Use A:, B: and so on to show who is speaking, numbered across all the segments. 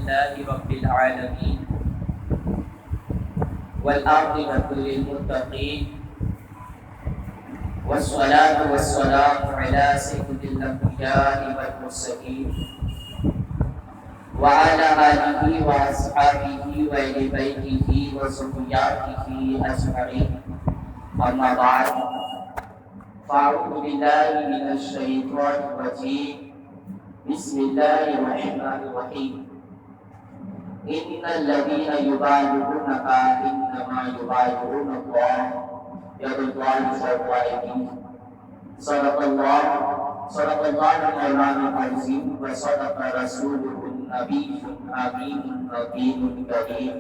A: لله رب العالمين والعاقبة للمتقين والصلاة والسلام على سيد الأنبياء والمرسلين وعلى آله وأصحابه وأهل بيته وذرياته أجمعين أما بعد فأعوذ بالله من الشيطان الرجيم بسم الله الرحمن الرحيم إن الذين يبايعونك إنما يبايعون الله يد الله فوق أيديهم صدق الله مولانا العظيم وصدق رسوله النبي الأمين النبي الكريم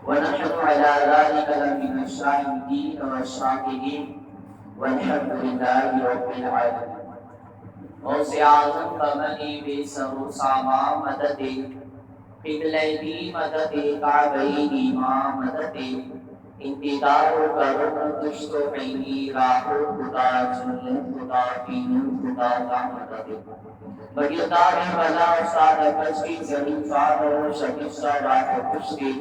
A: ونحن على ذلك لمن الشاهدين والشاكرين والحمد لله رب العالمين. غوث اعظم کمنی بے سر و ساما مدد قبلینی مدد کعبینی ما مدد انتظار و کرم کشت و عینی راہ خدا جنو خدا دینو خدا کا مدد بڑیدار بلا سارا کشتی ضریفار و شکستہ راہ کشتی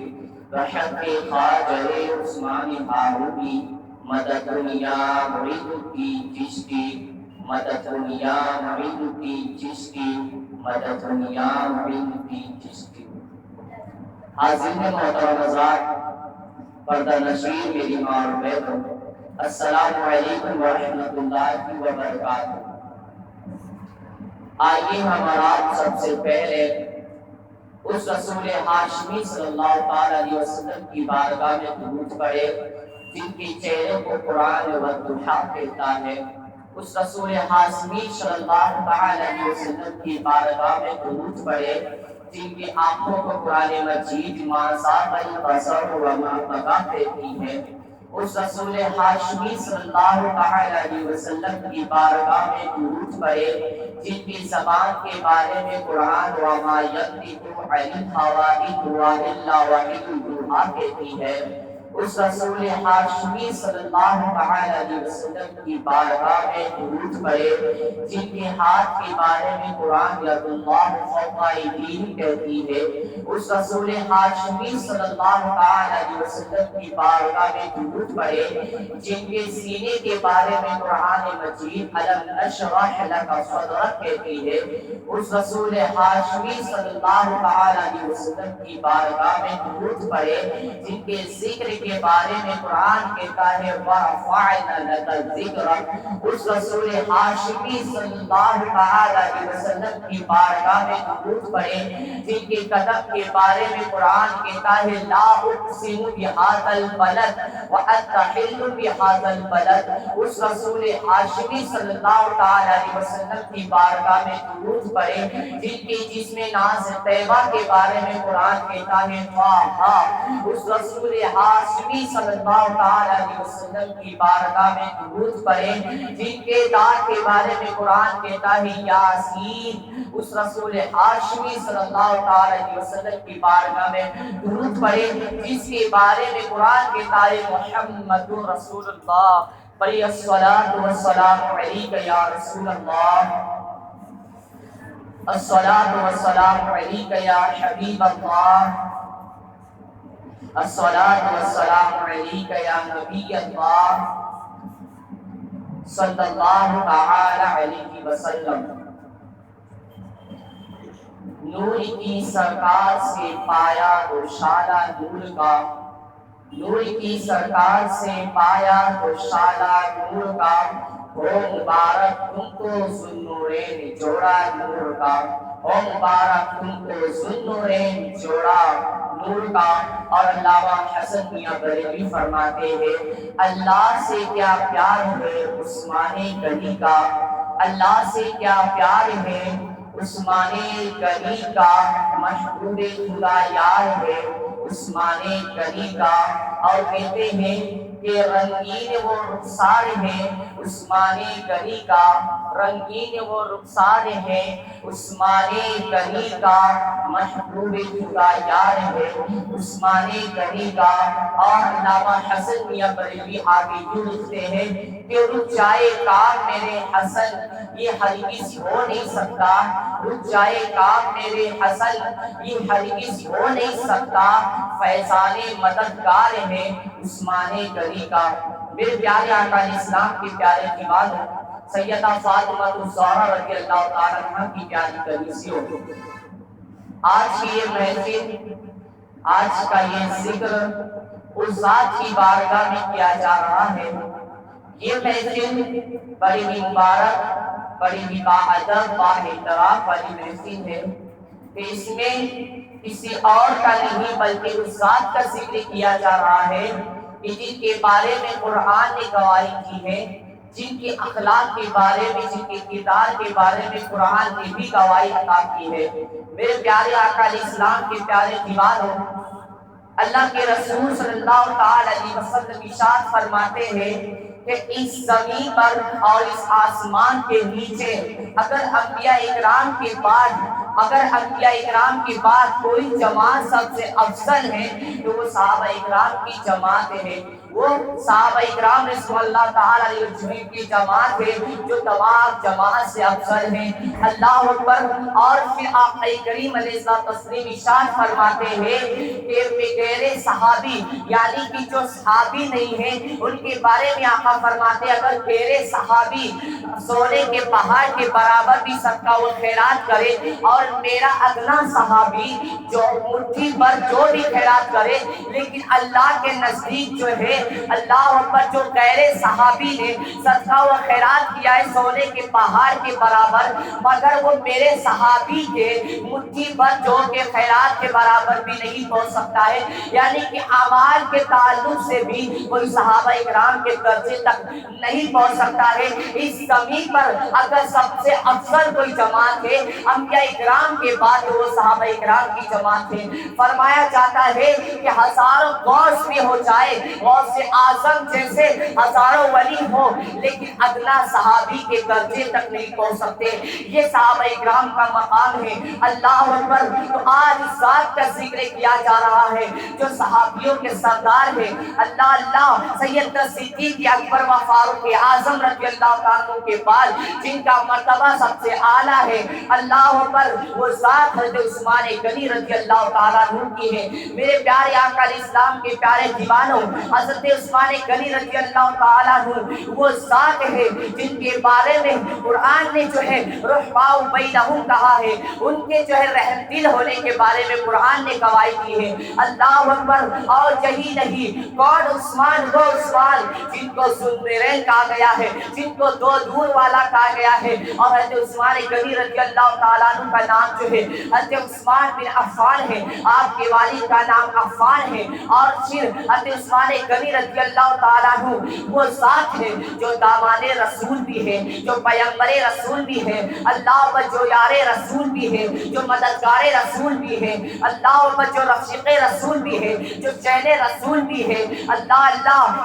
A: رحمت کے خواجہ عثمان ہارونی مدد دنیا مرید کی چشتی مدد دنیا مرید کی چشتی مدد دنیا مرید کی چشتی. حاضر محترم حضرات، پردہ نشین میری ماں اور بیٹوں، السلام علیکم ورحمۃ اللہ وبرکاتہ. آئیے ہمارا سب سے پہلے اس رسول ہاشمی صلی اللہ تعالی علیہ وسلم کی بارگاہ میں درود پڑھے جن کے چہرے کو قرآن والضحیٰ کہتا ہے. اس رسول ہاشمی صلی اللہ تعالی علیہ وسلم کی بارگاہ میں درود پڑھے جن کی آنکھوں کو قرآن مجید ما زاغ البصر وما طغى کہتی ہے. اس رسول ہاشمی صلی اللہ تعالی علیہ وسلم کی بارگاہ میں درود پڑھے جن کی زبان کے بارے میں قرآن وما ينطق عن الهوى إن هو إلا وحي يوحى کہتی ہے. اس رسول ہاشمی صلی اللہ تعالی علیہ وسلم کی بارگاہ میں درود پڑھے جن کے ہاتھ کے بارے میں قرآن ید اللہ فوق ایدیہم کہتی ہے. اس رسول ہاشمی صلی اللہ تعالی علیہ وسلم کی بارگاہ میں درود پڑھے جن کے سینے کے بارے میں قرآن مجید الم نشرح لک صدرک کہتی ہے. اس رسول ہاشمی صلی اللہ تعالی علیہ وسلم کی بارگاہ میں درود پڑھے جن کے ذکر کے بارے میں قرآن کہتا ہے وَرَفَعْنَا لَكَ ذِكْرَكَ. اس رسول ہاشمی صلی اللہ تعالی علیہ وسلم کی بارگاہ میں درود پڑھے جن کے قدم کے بارے میں قرآن کہتا ہے لا اقسم بهذا البلد وانت حل بهذا البلد. اس رسول ہاشمی صلی اللہ تعالی علیہ وسلم کی بارگاہ میں درود پڑھے جن کے جسم ناز طیبہ کے بارے میں قرآن کہتا ہے طٰہٰ. اس رسول ہاشمی صلی اللہ تعالی علیہ وسلم کی بارگاہ میں درود پڑھے جن کے دانت کے بارے میں قرآن کہتا ہے یاسین. اس رسول ہاشمی صلی اللہ تعالی علیہ وسلم کی بارگاہ میں درود پڑھے جس کے بارے میں قرآن کہتا ہے محمد رسول اللہ. پڑھیے الصلاۃ والسلام علیک یا رسول اللہ، الصلاۃ والسلام علیک یا حبیب اللہ، الصلاۃ والسلام علیک یا نبی اللہ صلی اللہ تعالی علیہ وسلم. نور کی سرکار سے پایا دوشالہ نور کا، نور کی سرکار سے پایا دوشالہ نور کا، ہو مبارک تم کو ذوالنورین جوڑا نور کا، ہو مبارک تم کو ذوالنورین جوڑا نور کا. اور علامہ حسن میاں بریلوی فرماتے ہیں اللہ سے کیا پیار ہے عثمان غنی کا، اللہ سے کیا پیار ہے عثمان غنی کا، محبوب خدا یار ہے عثمان غنی کا. اور کہتے ہیں کہ رنگین وہ رخسار ہیں عثمانی گلی کا رنگین وہ رخسار ہے، عثمانی گلی کا محبوب خدا یار ہے، عثمانی گلی کا۔ اور علامہ حسن میاں بریلوی آگے یوں لکھتے ہیں کہ رک جائے کام میرے حسن یہ ہرگز ہو نہیں سکتا، رک جائے کام میرے حسن یہ ہرگز ہو نہیں سکتا، فیضان مددگار ہے عثمانی گلی کا۔ میرے پیارے آقا اسلام کے پیارے دیوان سیدہ فاطمہ الزہرا رضی اللہ تعالیٰ عنہ کی پیاری کلیسیوں، آج کی یہ محفل، آج کا یہ ذکر اس ذات کی بارگاہ میں کیا جا رہا ہے۔ یہ محفل بڑی مبارک، بڑی باادب، بااحترام والی محفل ہے کہ اس میں کسی اور کا نہیں بلکہ اس ذات کا ذکر کیا جا رہا ہے کہ جن کے بارے میں قرآن نے گواہی کی ہے، جن کے اخلاق کے بارے میں، جن کے کردار کے بارے میں قرآن نے بھی گواہی عطا کی ہے۔ میرے پیارے آقا علیہ السلام کے پیارے دیوانوں، اللہ کے رسول صلی اللہ تعالی علیہ وسلم ارشاد فرماتے ہیں کہ اس زمین پر اور اس آسمان کے نیچے اگر انبیاء اکرام کے بعد کوئی جماعت سب سے افضل ہے تو وہ صحابہ اکرام کی جماعت ہے، وہ صحابہ اکرام رضوان اللہ تعالی علیہ وسلم کی جماعت ہے جو تمام جماعت سے افضل ہے۔ اللہ اکبر۔ اور پھر آقا کریم علیہ السلام ارشاد فرماتے ہیں کہ بغیر صحابی، یعنی کہ جو صحابی نہیں ہیں ان کے بارے میں آقا فرماتے ہیں اگر تیرے صحابی سونے کے پہاڑ کے برابر بھی صدقہ و خیرات کرے اور میرا ادنا صحابی جو مٹھی پر جو بھی خیرات کرے، لیکن اللہ کے نزدیک جو ہے اللہ اکبر جو غیر صحابی نے صدقہ و خیرات کیا ہے سونے کے پہاڑ کے برابر، مگر وہ میرے صحابی کے مٹھی پر جو کے خیرات کے برابر بھی نہیں پہنچ سکتا ہے، یعنی کہ اعمال کے تعلق سے بھی کوئی صحابہ اکرام کے درجے تک نہیں پہنچ سکتا ہے۔ اس زمین پر اگر سب سے افضل کوئی جماعت ہے انبیاء اکرام کے بعد وہ صحابہ اکرام کی جماعت ہے۔ فرمایا جاتا ہے کہ ہزاروں غوث بھی ہو جائے، غوث اعظم جیسے ہزاروں ولی ہو، لیکن ادنا صحابی کے درجے تک نہیں پہنچ سکتے۔ یہ صحابہ اکرام کا مقام ہے۔ اللہ اکبر۔ تو آج اس ذات کا ذکر کیا جا رہا ہے جو صحابیوں کے سردار ہے، اللہ سیدنا صدیق اکبر و فاروق اعظم رضی اللہ تعالیٰ کے بعد جن کا مرتبہ سب سے اعلیٰ ہے، اللہ اکبر، وہ ذات حضرت عثمان غنی رضی اللہ تعالیٰ عنہ کی ہے۔ میرے پیارے آقا علیہ السلام کے پیارے دیوانوں، حضرت عثمان غنی رضی اللہ تعالیٰ عنہ وہ ذات ہے جن کے بارے میں قرآن نے جو ہے رحماء بینہم کہا ہے، ان کے جو ہے رحم دل ہونے کے بارے میں قرآن نے گواہی کی ہے۔ اللہ اکبر۔ اور یہی نہیں، کون عثمان؟ وہ عثمان جن کو ذوالنورین کہا گیا ہے، جن کو دو نور والا کہا گیا ہے، اور حضرت عثمان غنی رضی اللہ تعالیٰ عنہ کا نام جو ہے حضرت عثمان بن عفان ہے، آپ کے والد کا نام عفان ہے، اور پھر حضرت عثمان غنی رضی اللہ تعالیٰ عنہ وہ ذات ہے جو دامان رسول بھی ہے، جو پیغمبر رسول بھی ہے، اللہ جو یار رسول بھی ہے، جو مددگار رسول بھی ہے، اللہ جو رفیق رسول بھی ہے، جو چین رسول بھی ہے۔ اللہ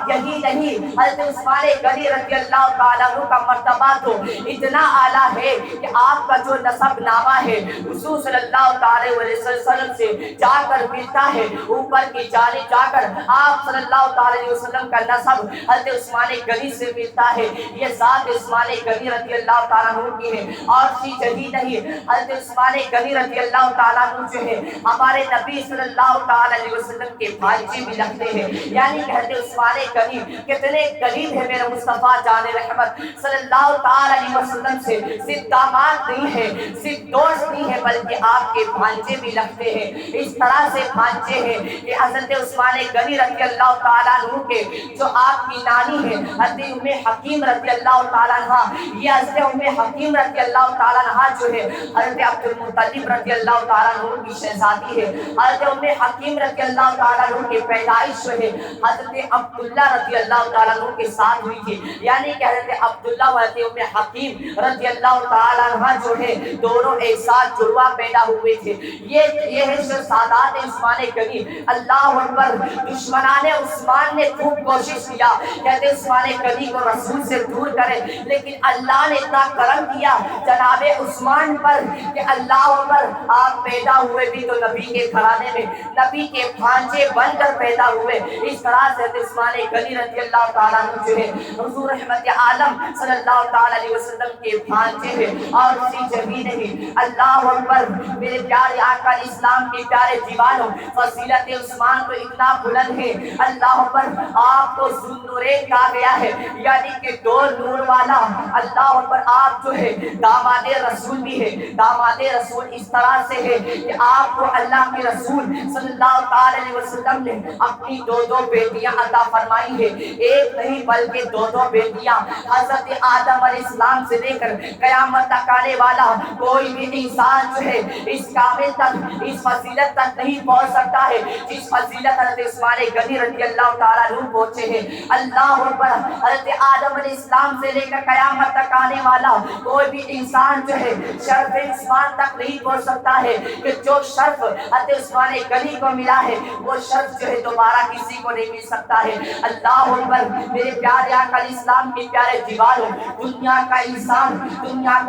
A: یہی نہیں، حضرت عثمان غنی رضی اللہ تعالیٰ عنہ کا مرتبہ تو اتنا اعلیٰ ہے کہ آپ کا جو نسب نامہ ہے حضور صلی اللہ تعالی علیہ وسلم سے جا کر ملتا ہے، اوپر کی جانب جا کر آپ صلی اللہ تعالی علیہ وسلم کا نسب حضرت عثمان غنی سے ملتا ہے۔ یہ ذات عثمان غنی رضی اللہ تعالیٰ عنہ کی ہے۔ اور یہی نہیں، حضرت عثمان غنی رضی اللہ تعالیٰ عنہ جو ہے ہمارے نبی صلی اللہ تعالی علیہ وسلم کے بھانجے بھی لگتے ہیں، یعنی کہ حضرت عثمان غنی کتنے قریب ہے میرے مصطفیٰ جان رحمت صلی اللہ تعالی علیہ وسلم سے، صرف داماد نہیں ہے، صرف دوست نہیں ہے، بلکہ آپ کے بھانجے بھی لگتے ہیں۔ اس طرح سے بھانجے ہیں کہ حضرت عثمان غنی رضی اللہ تعالیٰ عنہ کے جو آپ کی نانی ہے حضرت ام حکیم رضی اللہ تعالیٰ عنہ، یہ حضرت ام حکیم رضی اللہ تعالیٰ عنہ جو ہے حضرت عبد المطلب رضی اللہ تعالیٰ عنہ کی شہزادی ہے۔ حضرت ام حکیم رضی اللہ تعالیٰ عنہ کی پیدائش جو ہے حضرت عبداللہ رضی اللہ تعالیٰ عنہ کے ساتھ ہوئی تھی، یعنی کہ حضرت عبداللہ و حضرت ام حکیم رضی اللہ تعالیٰ عنہ جو ہے دونوں ایک ساتھ جڑوا پیدا ہوئے تھے۔ یہ ہے جو سادات عثمان غنی۔ اللہ اکبر۔ دشمنان عثمان عثمان نے خوب کوشش کیا، کہتے عثمان غنی کو رسول سے دور کرے، لیکن اللہ نے اتنا کرم کیا جناب عثمان پر کہ اللہ پر آپ پیدا ہوئے بھی تو نبی کے گھرانے میں، نبی کے بھانجے بن کر پیدا ہوئے۔ اس طرح سے عثمان غنی رضی اللہ تعالیٰ عنہ جو ہے حضور رحمت عالم صلی اللہ تعالیٰ علیہ وسلم کے بھانجے ہیں، اور اسی جبھی نہیں اللہ اکبر میرے پیارے آقا اسلام کے پیارے دیوانوں، فضیلت عثمان تو اتنا بلند ہے، اللہ پر آپ کو ذوالنورین کہا گیا ہے، یعنی کہ دو نور والا۔ اللہ پر آپ جو ہے داماد رسول بھی ہے، داماد رسول اس طرح سے ہے کہ آپ کو اللہ کے رسول صلی اللہ تعالی علیہ وسلم نے اپنی دو بیٹیاں عطا فرمائی ہے، ایک نہیں بلکہ دو بیٹیاں۔ حضرت آدم علیہ السلام سے لے کر قیامت تک آنے والا کوئی بھی انسان جو ہے اس کامل تک، اس فضیلت تک نہیں پہنچ سکتا ہے جس فضیلت حضرت عثمان غنی رضی اللہ تعالیٰ عنہ پہنچے ہیں۔ اللہ اکبر، حضرت آدم علیہ السلام سے لے کر قیامت تک آنے والا کوئی بھی انسان جو ہے شرف عثمان تک نہیں پہنچ سکتا ہے کہ جو شرف حضرت عثمان غنی کو ملا ہے وہ شرف جو ہے دوبارہ کسی کو نہیں مل سکتا ہے۔ اللہ اکبر میرے پیارے آقا اسلام کے پیارے دیوانوں، دنیا کا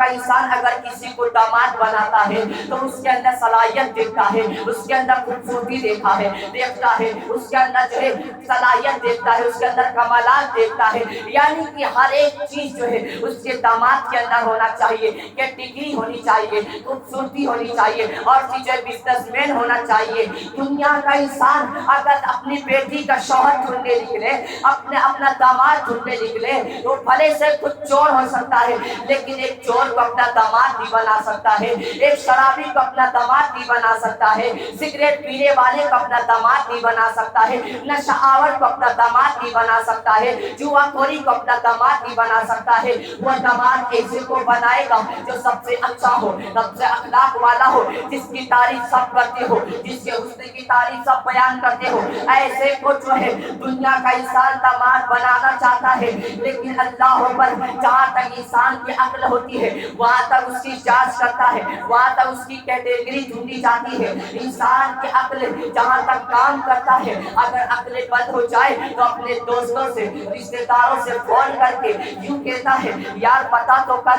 A: انسان اگر کسی کو داماد بناتا ہے تو اس کے اندر صلاحیت دیکھتا ہے، اس کے اندر خوبصورتی دیکھتا ہے، اس کے اندر جو ہے صلاحیت دیکھتا ہے، اس کے اندر کمالات دیکھتا ہے، یعنی کہ ہر ایک چیز جو ہے اس کے داماد کے اندر ہونا چاہیے، کہ ڈگری ہونی چاہیے، خوبصورتی ہونی چاہیے، اور جو بزنس مین ہونا چاہیے۔ دنیا کا انسان اگر اپنی بیٹی کا شوہر ڈھونڈنے نکلے، اپنا داماد ڈھونڈنے نکلے، تو بھلے سے کچھ چور ہو سکتا ہے لیکن ایک چور کو اپنا داماد نہیں بنا سکتا ہے، ایک شرابی کو اپنا داماد نہیں بنا سکتا ہے، سگریٹ پینے والے کو اپنا داماد نہیں بنا سکتا ہے، نشہ آور کو اپنا داماد نہیں بنا سکتا ہے، جوا خوری کو اپنا داماد نہیں بنا سکتا ہے۔ وہ داماد ایسے کو بنائے گا جو سب سے اچھا ہو، سب سے اخلاق والا ہو، جس کی تعریف سب کرتے ہو، جس کے حسن کی تعریف سب بیان کرتے ہو، ایسے کو جو ہے دنیا کا انسان داماد بنانا چاہتا ہے۔ لیکن اللہ پر جہاں تک انسان کی عقل ہوتی ہے وہاں تک اس کی جانچ کرتا ہے، وہاں تک اس کی کیٹیگری ڈھونڈی جاتی ہے۔ انسان کی عقل جہاں تک کام کرتا ہے، اگر عقل بند ہو جائے تو اپنے دوستوں سے، رشتہ داروں سے فون کر کے یوں کہتا ہے یار پتا تو کر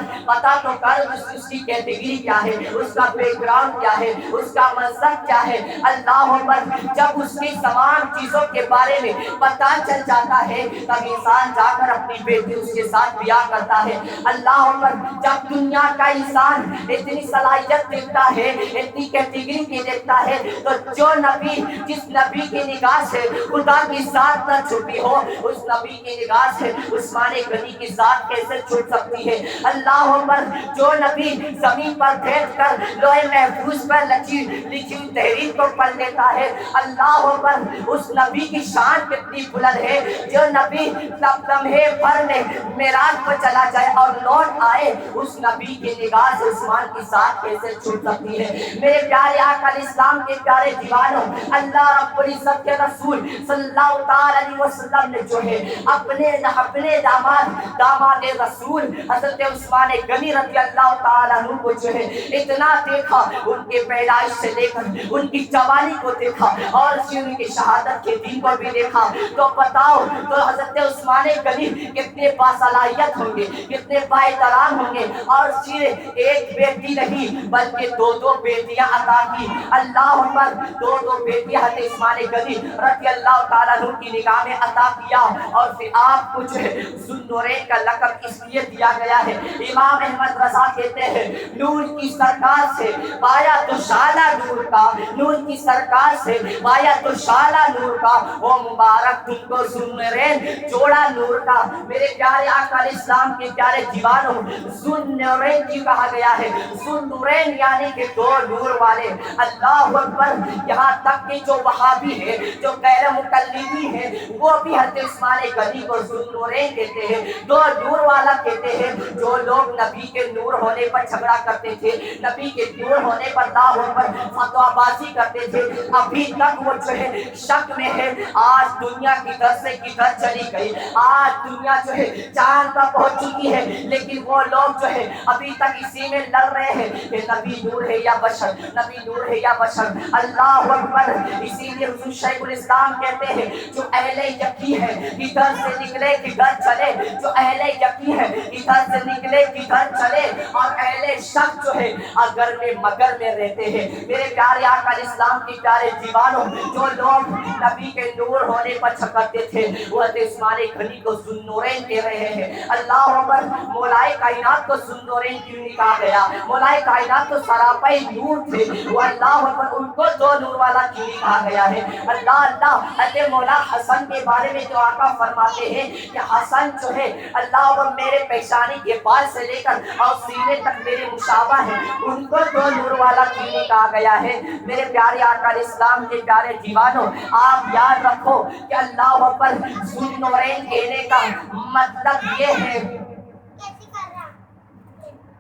A: اس کی کیٹیگری کیا ہے، اس کا بیک گراؤنڈ کیا ہے، اس کا مذہب کیا ہے۔ اللہ پر جب اس کی تمام چیزوں کے بارے میں پتہ چل جاتا ہے تب انسان جا کر اپنی بیٹی اس کے ساتھ بیاہ کرتا ہے۔ اللہ پر جب دنیا کا انسان اتنی صلاحیت دیکھتا ہے، اتنی کیٹیگری کی دیکھتا ہے، تو جو نبی جس نبی کی نگاہ سے خدا کی ذات نہ چھپی ہو، اس نبی کی نگاہ سے عثمان غنی کی ذات کیسے چھپ سکتی ہے۔ اللہ پر جو نبی زمین پر بیٹھ کر لوح محفوظ پر لکھی ہوئی تحریر کو پڑھ لیتا ہے، اللہ پر اس نبی کی شان کتنی بلند ہے۔ جو نبی لمحے بھر میں معراج پر چلا جائے اور لوٹ آئے، اس نبی کی نگاہ سے عثمان کی ذات کیسے چھپ سکتی ہے۔ میرے پیارے آقا اسلام کے پیارے دیوانوں، اللہ رب العزت کے رسول صلی اللہ تعالی علیہ وسلم نے جو ہے اپنے داماد رسول حضرت عثمان غنی رضی اللہ تعالیٰ عنہ کو جو ہے اتنا دیکھا، ان کے پیدائش سے لے کر ان کی جوانی کو دیکھا اور ان کی شہادت کے دن کو بھی دیکھا، تو بتاؤ تو حضرت عثمان غنی کتنے باصلاحیت ہوں گے، کتنے بااحترام ہوں گے۔ اور صرف ایک بیٹی نہیں بلکہ دو بیٹیاں عطا کی اللہ پر، دو بیٹیاں حضرت عثمان غنی رضی اللہ تعالیٰ عنہ کی نگاہ میں عطا کیا، اور پھر آپ کو جو ہے ذوالنورین کا لقب اس لیے دیا گیا ہے۔ امام احمد رضا کہتے ہیں نور کی سرکار سے پایا تو شالہ نور کا، نور کی سرکار سے پایا تو شالہ نور کا، وہ مبارک تم کو ذوالنورین جوڑا نور کا۔ میرے پیارے آقا اسلام کے پیارے دیوانوں، ذوالنورین کی کہا گیا ہے، ذوالنورین یعنی کہ دو نور والے۔ اللہ اکبر، یہاں تک کہ جو وہابی ہے، جو غیر مقلدی ہے، وہ بھی حضرت عثمان غنی کو ذوالنورین کہتے ہیں، دو نور والا کہتے ہیں۔ جو لوگ نبی کے نور ہونے پر جھگڑا کرتے تھے، نبی کے نور ہونے پر دعووں پر فتویٰ بازی کرتے تھے، ابھی تک وہ جو ہے شک میں ہے۔ آج دنیا کی طرف سے گھر چلی گئی. آج دنیا جو ہے چاند پر پہنچ چکی ہے, لیکن وہ لوگ جو ہے ابھی تک اسی میں لڑ رہے ہیں کہ نبی نور ہے یا بشر, نبی نور ہے یا بشر. اللہ اکبر. اسی لیے حضور شیخ الاسلام کہتے ہیں جو اہل یقین ہے ادھر سے نکلے کدھر چلے, جو اہل یقین ہے ادھر سے نکلے کدھر چلے, اور اہل شک جو ہے اگر میں مگر میں رہتے ہیں. میرے پیارے آقا اسلام کی پیارے دیوانوں, جو لوگ نبی کے نور ہونے پر چھکتے تھے وہ عثمان غنی کو ذوالنورین کہہ رہے ہیں. اللہ اکبر. مولائے کائنات کو ذوالنورین کیوں نہیں کہا گیا؟ مولائے کائنات تو سراپے نور تھے, وہ اللہ اکبر ان کو دو نور والا کیوں نہیں کہا گیا ہے؟ اللہ اللہ. حضرت مولا حسن کے بارے میں جو آقا فرماتے ہیں کہ حسن جو ہے اللہ اکبر میرے پیشانی کے بال سے لے کر اور سینے تک میرے مشابہ ہے, ان کو دو نور والا کیوں نہیں کہا گیا ہے؟ میرے پیارے آقا اسلام کے پیارے دیوانوں, آپ یاد رکھو کہ اللہ اکبر ذوالنورین کہنے کا مطلب یہ ہے,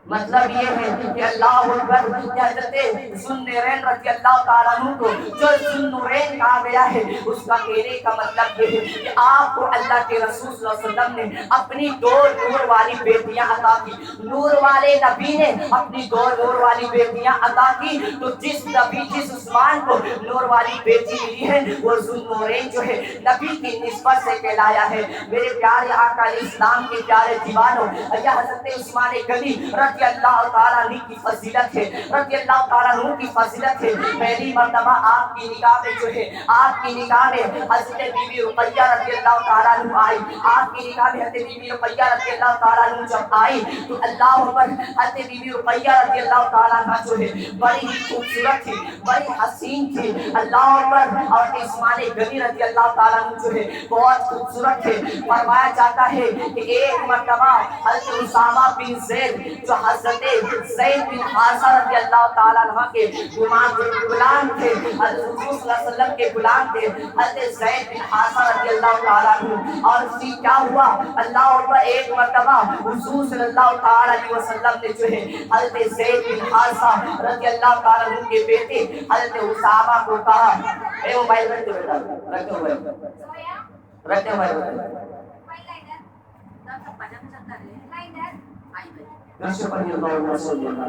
A: مطلب یہ ہے کہ اللہ اکبر کہ حضرت ذوالنورین رضی اللہ تعالیٰ عنہ کو جو ذوالنورین کہا گیا ہے اس کا کہنے کا مطلب یہ ہے کہ آپ کو اللہ کے رسول صلی اللہ علیہ وسلم نے اپنی دو نور والی بیٹیاں عطا کی. نور والے نبی نے اپنی دو نور والی بیٹیاں عطا کی, تو جس نبی جس عثمان کو نور والی بیٹی ملی ہے وہ ذوالنورین جو ہے نبی کی نسبت سے کہلایا ہے. میرے پیارے آقا اسلام کے پیارے دیوانوں, یہ حضرت عثمان غنی رضی اللہ تعالیٰ عنہ کی فضیلت ہے, رضی اللہ تعالیٰ عنہ کی فضیلت ہے. پہلی مرتبہ آپ کی نگاہ میں جو ہے آپ کی نگاہ میں حضرت بی بی رقیہ رضی اللہ تعالیٰ عنہ آئی. آپ کی نگاہ میں حضرت بی بی رقیہ رضی اللہ تعالیٰ عنہ جب آئی تو اللہ اکبر حضرت بی بی رقیہ رضی اللہ تعالیٰ عنہ جو ہے بڑی ہی خوبصورت تھی, بڑی حسین تھی. اللہ اکبر. اور عثمان غنی رضی اللہ تعالیٰ عنہ جو ہے بہت خوبصورت تھے. فرمایا جاتا ہے کہ ایک مرتبہ حضرت اسامہ بن زید جو حضرت زید بن حارثہ رضی اللہ تعالیٰ عنہ کے غلام تھے, حضرت حضور صلی اللہ علیہ وسلم کے غلام تھے حضرت زید بن حارثہ رضی اللہ تعالیٰ عنہ. اور اسی کیا ہوا اللہ اکبر, ایک مرتبہ حضور صلی اللہ تعالیٰ علیہ وسلم نے جو ہے حضرت زید بن حارثہ رضی اللہ تعالیٰ عنہ کے بیٹے حضرت اسامہ کو کہا, اے موبائل رکھتے بیٹا, رکھتے ہوئے رکھتے ہوئے نشر پر اللہ صلی اللہ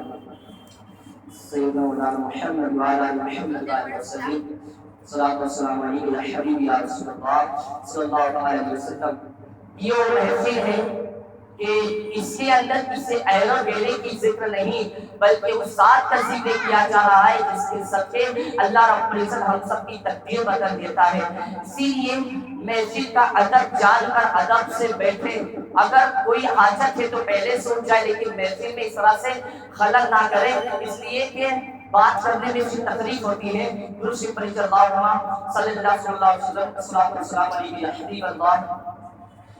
A: سیدنا مولانا محمد وعلى آل محمد وعلى وسلم. صلاۃ والسلام علیک یا حبیبی یا رسول اللہ صلی اللہ علیہ وسلم. یہ وہ محفل ہے کہ اس کے اندر کسی ایرو بیلے کی ذکر نہیں بلکہ استاد کا ذکر کیا جا رہا ہے, جس کے صدقے اللہ رب العزت ہم سب کی تقدیر بدل دیتا ہے. اسی لیے مسجد کا ادب جان کر ادب سے بیٹھے, اگر کوئی حاجت ہے تو پہلے سن جائے, لیکن مسجد میں اس طرح سے خلل نہ کرے, اس لیے کہ بات کرنے میں سے تکلیف ہوتی ہے. درود شریف پڑھ اللہ صلی اللہ علیہ وسلم. الصلوۃ والسلام علیک یا حبیب اللہ,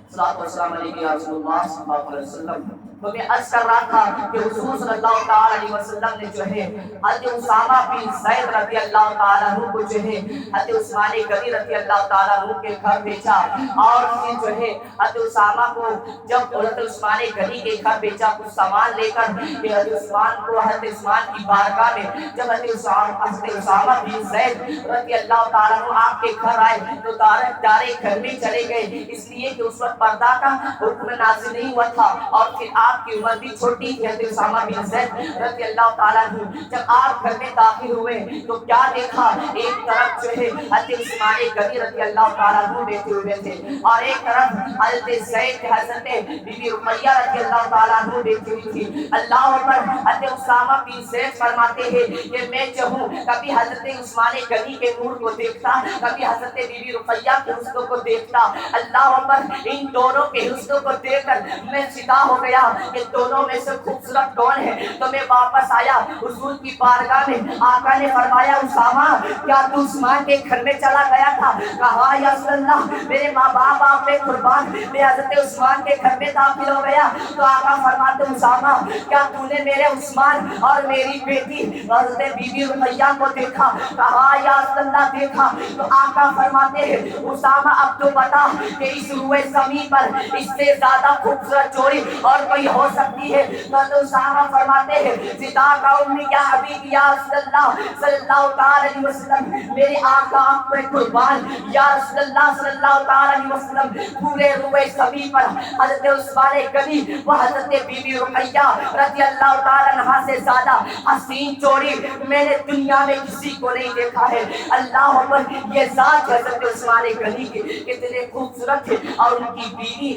A: الصلوۃ والسلام علیک یا رسول اللہ صلی اللہ علیہ وسلم. تو میں عرض کر رہا تھا کہ حضور صلی اللہ تعالیٰ علیہ وسلم نے جو ہے حضرت اسامہ بن زید رضی اللہ تعالیٰ عنہ کو جو ہے حضرت عثمان غنی رضی اللہ تعالیٰ عنہ کے گھر بھیجا, اور پھر جو ہے حضرت اسامہ کو جب حضرت عثمان غنی کے گھر بھیجا کچھ سامان لے کر کہ حضرت عثمان کو حضرت عثمان کی بارگاہ میں جب حضرت اسامہ بن زید رضی اللہ تعالیٰ عنہ آپ کے گھر آئے تو دارے گھر میں چلے گئے, اس لیے کہ اس وقت پردہ کا حکم نازل نہیں ہوا تھا, اور پھر آپ کی عمر بھی چھوٹی تھی. حضرت اسامہ بن زید رضی اللہ تعالیٰ عنہ جب آپ گھر میں داخل ہوئے تو کیا دیکھا, ایک طرف جو ہے حضرت عثمان غنی رضی اللہ تعالیٰ عنہ بیٹھے ہوئے تھے, اور ایک طرف حضرت زید حضرت بی بی رقیہ رضی اللہ تعالیٰ عنہ بیٹھی ہوئی تھی. اللہ اکبر. حضرت اسامہ بن زید فرماتے ہیں کہ میں چاہوں کبھی حضرت عثمان غنی کے نور کو دیکھتا, کبھی حضرت بی بی رقیہ کے حسن کو دیکھتا. اللہ اکبر. ان دونوں کے حسن کو دیکھ کر میں فدا ہو گیا کہ دونوں میں سے خوبصورت کون ہے. تو میں واپس آیا حضور کی بارگاہ میں, آقا نے فرمایا اسامہ کیا تو عثمان کے گھر میں چلا گیا تھا؟ کہا یا رسول اللہ میرے ماں باپ آپ پہ قربان, میں حضرت عثمان کے گھر میں داخل ہو گیا. تو آقا فرماتے اسامہ کیا تو نے میرے عثمان اور میری بیٹی حضرت بی بی رقیہ کو دیکھا؟ کہا یا رسول اللہ دیکھا. تو آقا فرماتے ہیں اسامہ اب تو بتا کہ اس روئے زمین پر اس سے زیادہ خوبصورت جوڑی اور کوئی ہو سکتی ہے تو صحابہ فرماتے ہیں فداک امی یا حبیب یا رسول اللہ صلی اللہ تعالی علیہ وسلم، میرے آقا آپ پر قربان یا رسول اللہ صلی اللہ تعالی علیہ وسلم۔ پورے روئے زمین پر حضرت عثمان غنی و حضرت بی بی رقیہ رضی اللہ تعالی عنہا سے زیادہ حسین جوڑی میں نے دنیا میں کسی کو نہیں دیکھا ہے۔ اللہ اکبر، یہ ذات حضرت عثمان غنی کے کتنے خوبصورت تھے، اور ان کی بیوی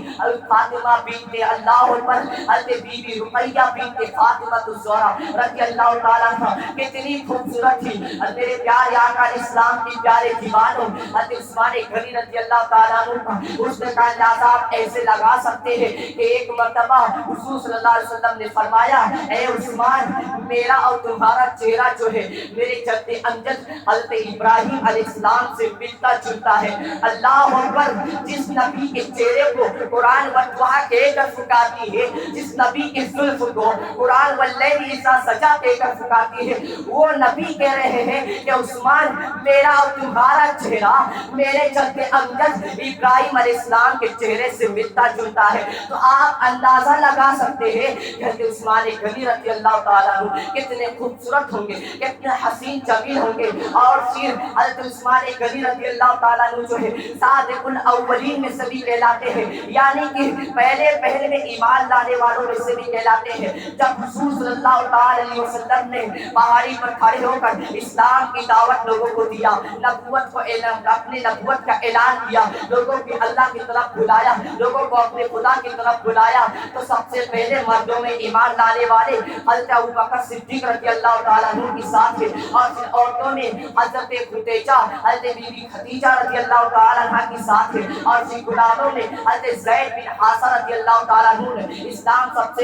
A: فاطمہ بنت اللہ اکبر حضرت بی بی رقیہ بنت فاطمہ الزہرا رضی اللہ تعالی عنہ کتنی خوبصورت تھی۔ میرے پیارے آقا اسلام کے پیارے دیوانوں حضرت عثمان غنی رضی اللہ تعالیٰ عنہ اس کا اندازہ آپ ایسے لگا سکتے ہیں کہ ایک مرتبہ حضور صلی اللہ علیہ وسلم نے فرمایا اے عثمان، میرا اور تمہارا چہرہ جو ہے میرے جد امجد حضرت ابراہیم علیہ السلام سے ملتا جلتا ہے۔ اللہ اکبر، جس نبی کے چہرے کو قرآن وضحا کہہ کر پکارتی ہے، جس نبی کے زلف کو قرآن واللیل اذا سجا کہہ کر پکارتی ہے، وہ نبی کہہ رہے ہیں کہ عثمان، میرا اور تمہارا چہرہ میرے جد امجد ابراہیم علیہ السلام کے چہرے سے ملتا جلتا ہے۔ تو آپ اندازہ لگا سکتے ہیں کہ حضرت عثمان غنی رضی اللہ تعالیٰ عنہ کتنے خوبصورت ہوں گے، کتنے حسین جمیل ہوں گے۔ اور پھر حضرت عثمان غنی رضی اللہ تعالیٰ عنہ جو ہے سابق الاولین میں سے بھی کہلاتے ہیں، یعنی کہ پہلے میں ایمان لانے والوں میں سے بھی کہلاتے ہیں۔ جب حضور صلی اللہ تعالی علیہ وسلم نے پہاڑی پر کھڑے ہو کر اسلام کی دعوت لوگوں کو دیا، نبوت کو اپنے نبوت کا اعلان کیا، لوگوں کو اللہ کی طرف بلایا، لوگوں کو اپنے خدا کی طرف بلایا، تو سب سے پہلے مردوں میں ایمان لانے والے حضرت ابوبکر صدیق رضی اللہ تعالیٰ عنہ کے ساتھ تھے، اور پھر عورتوں میں حضرت خدیجہ حضرت بی بی خدیجہ رضی اللہ تعالیٰ عنہ کے ساتھ تھے، اور پھر غلاموں میں حضرت زید بن حارثہ رضی اللہ تعالیٰ عنہ نے اسلام سب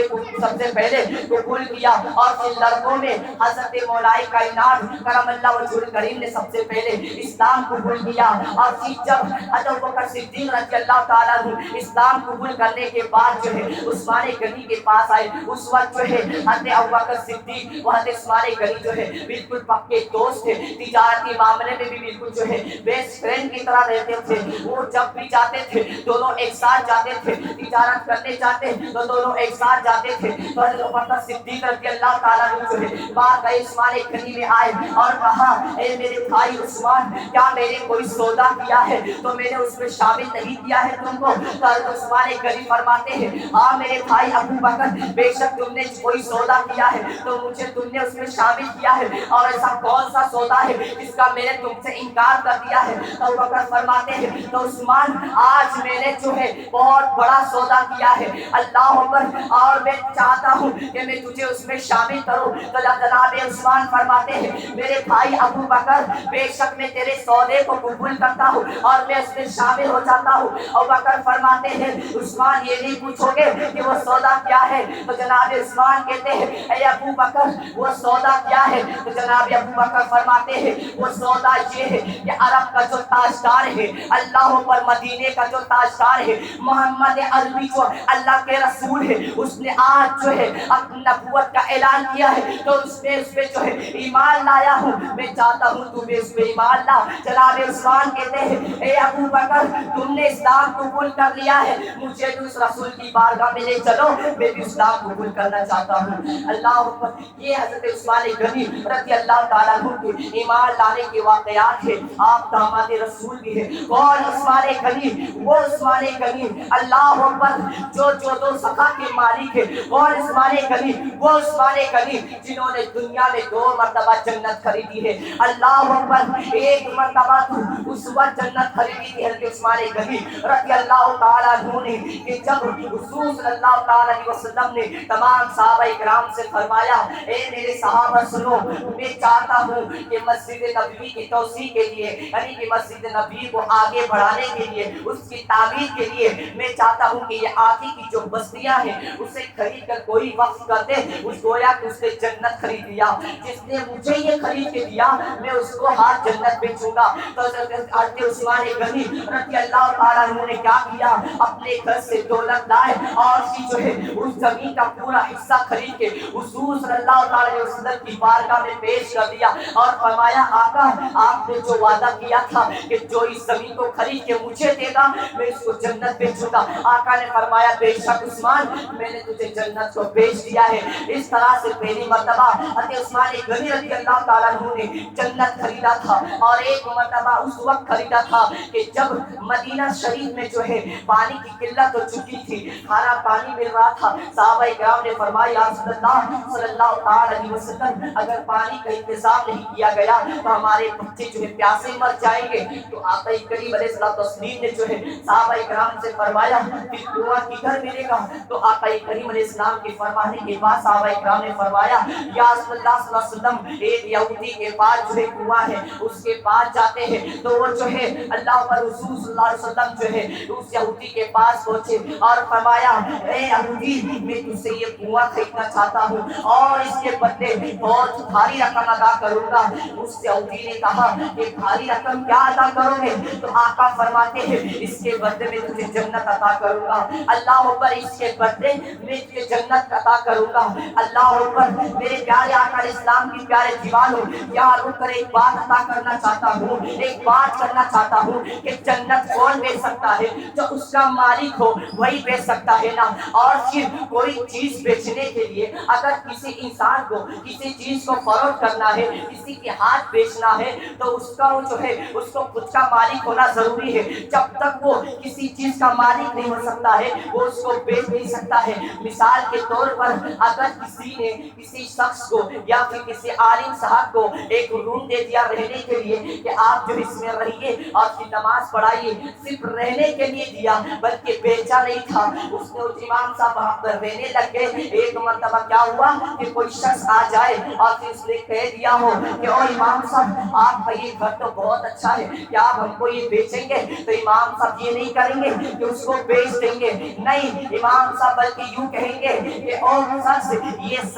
A: سے پہلے قبول کیا، اور پھر لڑکوں میں حضرت مولائی کائنات کرم اللہ وجہ الکریم نے سب سے پہلے اسلام قبول کیا۔ اور پھر جب حضرت ابوبکر صدیق رضی اللہ تعالیٰ عنہ اسلام قبول کرنے کے بعد جو ہے عثمان غنی کے پاس آئے، اس وقت جو ہے حضرت ابوبکر صدیق و حضرت عثمان غنی جو ہے بالکل پکے دوست تھے، تجارتی معاملے میں بھی بالکل جو ہے بیسٹ فرینڈ کی طرح رہتے تھے۔ وہ جب بھی جاتے تھے دونوں ایک ساتھ جاتے تھے، تجارت کرنے جاتے تو دونوں ایک ساتھ جاتے تھے۔ تو حضرت ابوبکر صدیق رضی اللہ تعالیٰ عنہ جو ہے بات گئے عثمان غنی میں آئے اور کہا اے میرے بھائی عثمان، کیا میں نے کوئی سودا کیا ہے تو میں نے اس میں شامل نہیں کیا ہے تم کو؟ تو حضرت عثمان غنی فرماتے ہیں ہاں میرے بھائی ابو بکر، بے شک تم نے کوئی سودا کیا ہے تو مجھے تم نے اس میں شامل کیا ہے، اور ایسا کون سا سودا ہے جس کا میں نے تم سے انکار کر دیا ہے؟ تو ابو بکر فرماتے ہیں تو عثمان، آج میں نے جو ہے بہت بڑا سودا کیا ہے، اللہ اکبر، اور میں چاہتا ہوں کہ میں تجھے اس میں شامل کروں۔ تو جناب عثمان فرماتے ہیں میرے بھائی ابو بکر، بے شک میں تیرے سودے کو قبول کرتا ہوں اور میں اس میں شامل ہو جاتا ہوں۔ ابو بکر فرماتے ہیں عثمان، یہ نہیں پوچھو گے کہ وہ سودا کیا ہے؟ تو جناب عثمان کہتے ہیں اے ابو بکر، وہ سودا کیا ہے؟ تو جناب ابو بکر فرماتے ہیں وہ سودا یہ ہے کہ عرب کا جو تاجدار ہے، اللہ پر مدینے کا جو تاجدار ہے، محمد عربی جو اللہ کے رسول ہے، اس نے آج جو ہے اپنی نبوت کا اعلان کیا ہے، تو اس میں جو ہے ایمان لایا ہوں، میں چاہتا ہوں تم بھی اس میں ایمان لا۔ جناب عثمان کہتے ہیں اے ابو بکر، تم نے اسلام قبول کر لیا ہے، مجھے بھی اس رسول کی بارگاہ میں لے چلو، میں بھی اسلام قبول کرنا چاہتا ہوں۔ اللہ اکبر، یہ حضرت عثمان غنی رضی اللہ تعالیٰ عنہ کے ایمان لانے کے واقعات ہیں۔ آپ داماد رسول بھی ہیں۔ کون عثمان غنی؟ وہ عثمان غنی، اللہ اکبر، جو دو سخا کے مالک ہے۔ کون عثمان غنی؟ وہ عثمان غنی جنہوں نے دنیا میں 2 مرتبہ جنت خریدی ہے۔ اللہ اکبر، ایک مرتبہ تو اس وقت جنت خریدی تھی حضرت عثمان غنی رضی اللہ تعالیٰ عنہ نے کہ جب حضور صلی اللہ تعالیٰ علیہ وسلم نے تمام صحابہ اکرام سے فرمایا اے میرے صحابہ سنو، میں چاہتا ہوں کہ مسجد نبوی کی توسیع کے لیے، یعنی کہ مسجد نبوی کو آگے بڑھانے کے لیے، اس کی تعمیر کے لیے میں چاہتا ہوں کہ یہ آگے کی جو بستیاں ہیں اسے خرید کر کوئی وقف کر دے۔ اس گویا کہ اس نے جنت خرید لیا، جس نے مجھے یہ خرید کے دیا میں اس کو ہاتھ جنت بیچوں گا۔ تو حضرت عثمان غنی رضی اللہ تعالیٰ عنہ نے کیا کیا؟ اپنے گھر سے دولت لائے اور جو ہے اس زمین کا پورا حصہ خرید کے حضور صلی اللہ تعالیٰ علیہ وسلم کی بارگاہ میں پیش کر دیا اور فرمایا آقا، آپ نے جو وعدہ کیا تھا کہ جو اس زمین کو خرید کے مجھے دے گا میں اس کو جنت بیچوں گا، آقا نے فرمایا بے شک عثمان، میں نے تجھے جنت کو بیچ دیا ہے۔ اس طرح سے پہلی مرتبہ حضرت عثمان غنی رضی اللہ تعالیٰ عنہ نے جنت خریدا تھا، اور ایک مرتبہ اس وقت خریدا تھا کہ جب مدینہ شریف میں جو ہے پانی کی قلت ہو چکی تھی، کھانا پانی مل رہا تھا۔ صحابہ کرام نے فرمایا یا رسول اللہ صلی اللہ تعالی علیہ وسلم اگر پانی کا انتظام نہیں کیا گیا تو ہمارے بچے جو ہے پیاسے مر جائیں گے۔ تو آقا کریم علیہ الصلوۃ والتسلیم نے جو ہے صحابہ کرام سے فرمایا کہ کنواں کدھر ملے گا؟ تو آقا کریم علیہ السلام کے فرمانے کے بعد صحابہ کرام نے فرمایا یا رسول اللہ صلی اللہ علیہ وسلم ایک یہودی کے پاس جو ہے کنواں ہے، اس کے پاس جاتے ہیں تو وہ جو ہے اللہ پر رسول صلی اللہ علیہ وسلم جو ہے اس یہودی کے پاس پہنچے اور فرمایا اے یہودی میں تجھ سے یہ کنواں خریدنا چاہتا ہوں اور اس کے بدلے بہت بھاری رقم ادا کروں گا۔ اس یہودی نے کہا کہ بھاری رقم کیا ادا کرو گے؟ تو آقا فرماتے ہیں اس کے بدلے میں تجھے جنت عطا کروں گا۔ اللہ اکبر، اس کے بدلے میں تجھے جنت عطا کروں گا۔ اللہ اکبر، میرے پیارے آقا علیہ السلام کی پیارے دیوانوں، یہاں رک کر ایک بات عطا کرنا چاہتا ہوں، ایک بات کرنا چاہتا ہوں کہ جنت کون بیچ سکتا ہے؟ جو اس کا مالک ہو وہی بیچ سکتا ہے نا۔ اور صرف کوئی چیز بیچنے کے لیے اگر کسی انسان کو کسی چیز کو فروخت کرنا ہے، کسی کے ہاتھ بیچنا ہے تو اس کا وہ جو ہے اس کو خود کا مالک ہونا ضروری ہے۔ جب تک وہ کسی چیز کا مالک نہیں ہو سکتا ہے وہ اس کو بیچ نہیں سکتا ہے۔ مثال کے طور پر اگر کسی نے کسی شخص کو یا پھر کسی عالم صاحب کو ایک روم دے دیا رہنے کے لیے کہ آپ جو اس میں رہیے اور پھر نماز پڑھائیے، صرف رہنے کے لیے دیا بلکہ بیچا نہیں تھا، اس نے اس امام صاحب وہاں پر رہنے لگ گئے۔ ایک مرتبہ کیا ہوا کہ کوئی شخص آ جائے اور پھر اس نے کہہ دیا ہو کہ او امام صاحب آپ کا یہ گھر تو بہت اچھا ہے، کیا آپ ہم کو یہ بیچیں گے؟ تو امام صاحب یہ نہیں کریں گے کہ اس کو بیچ دیں گے، نہیں، امام صاحب بلکہ یوں کہیں گے کہ او شخص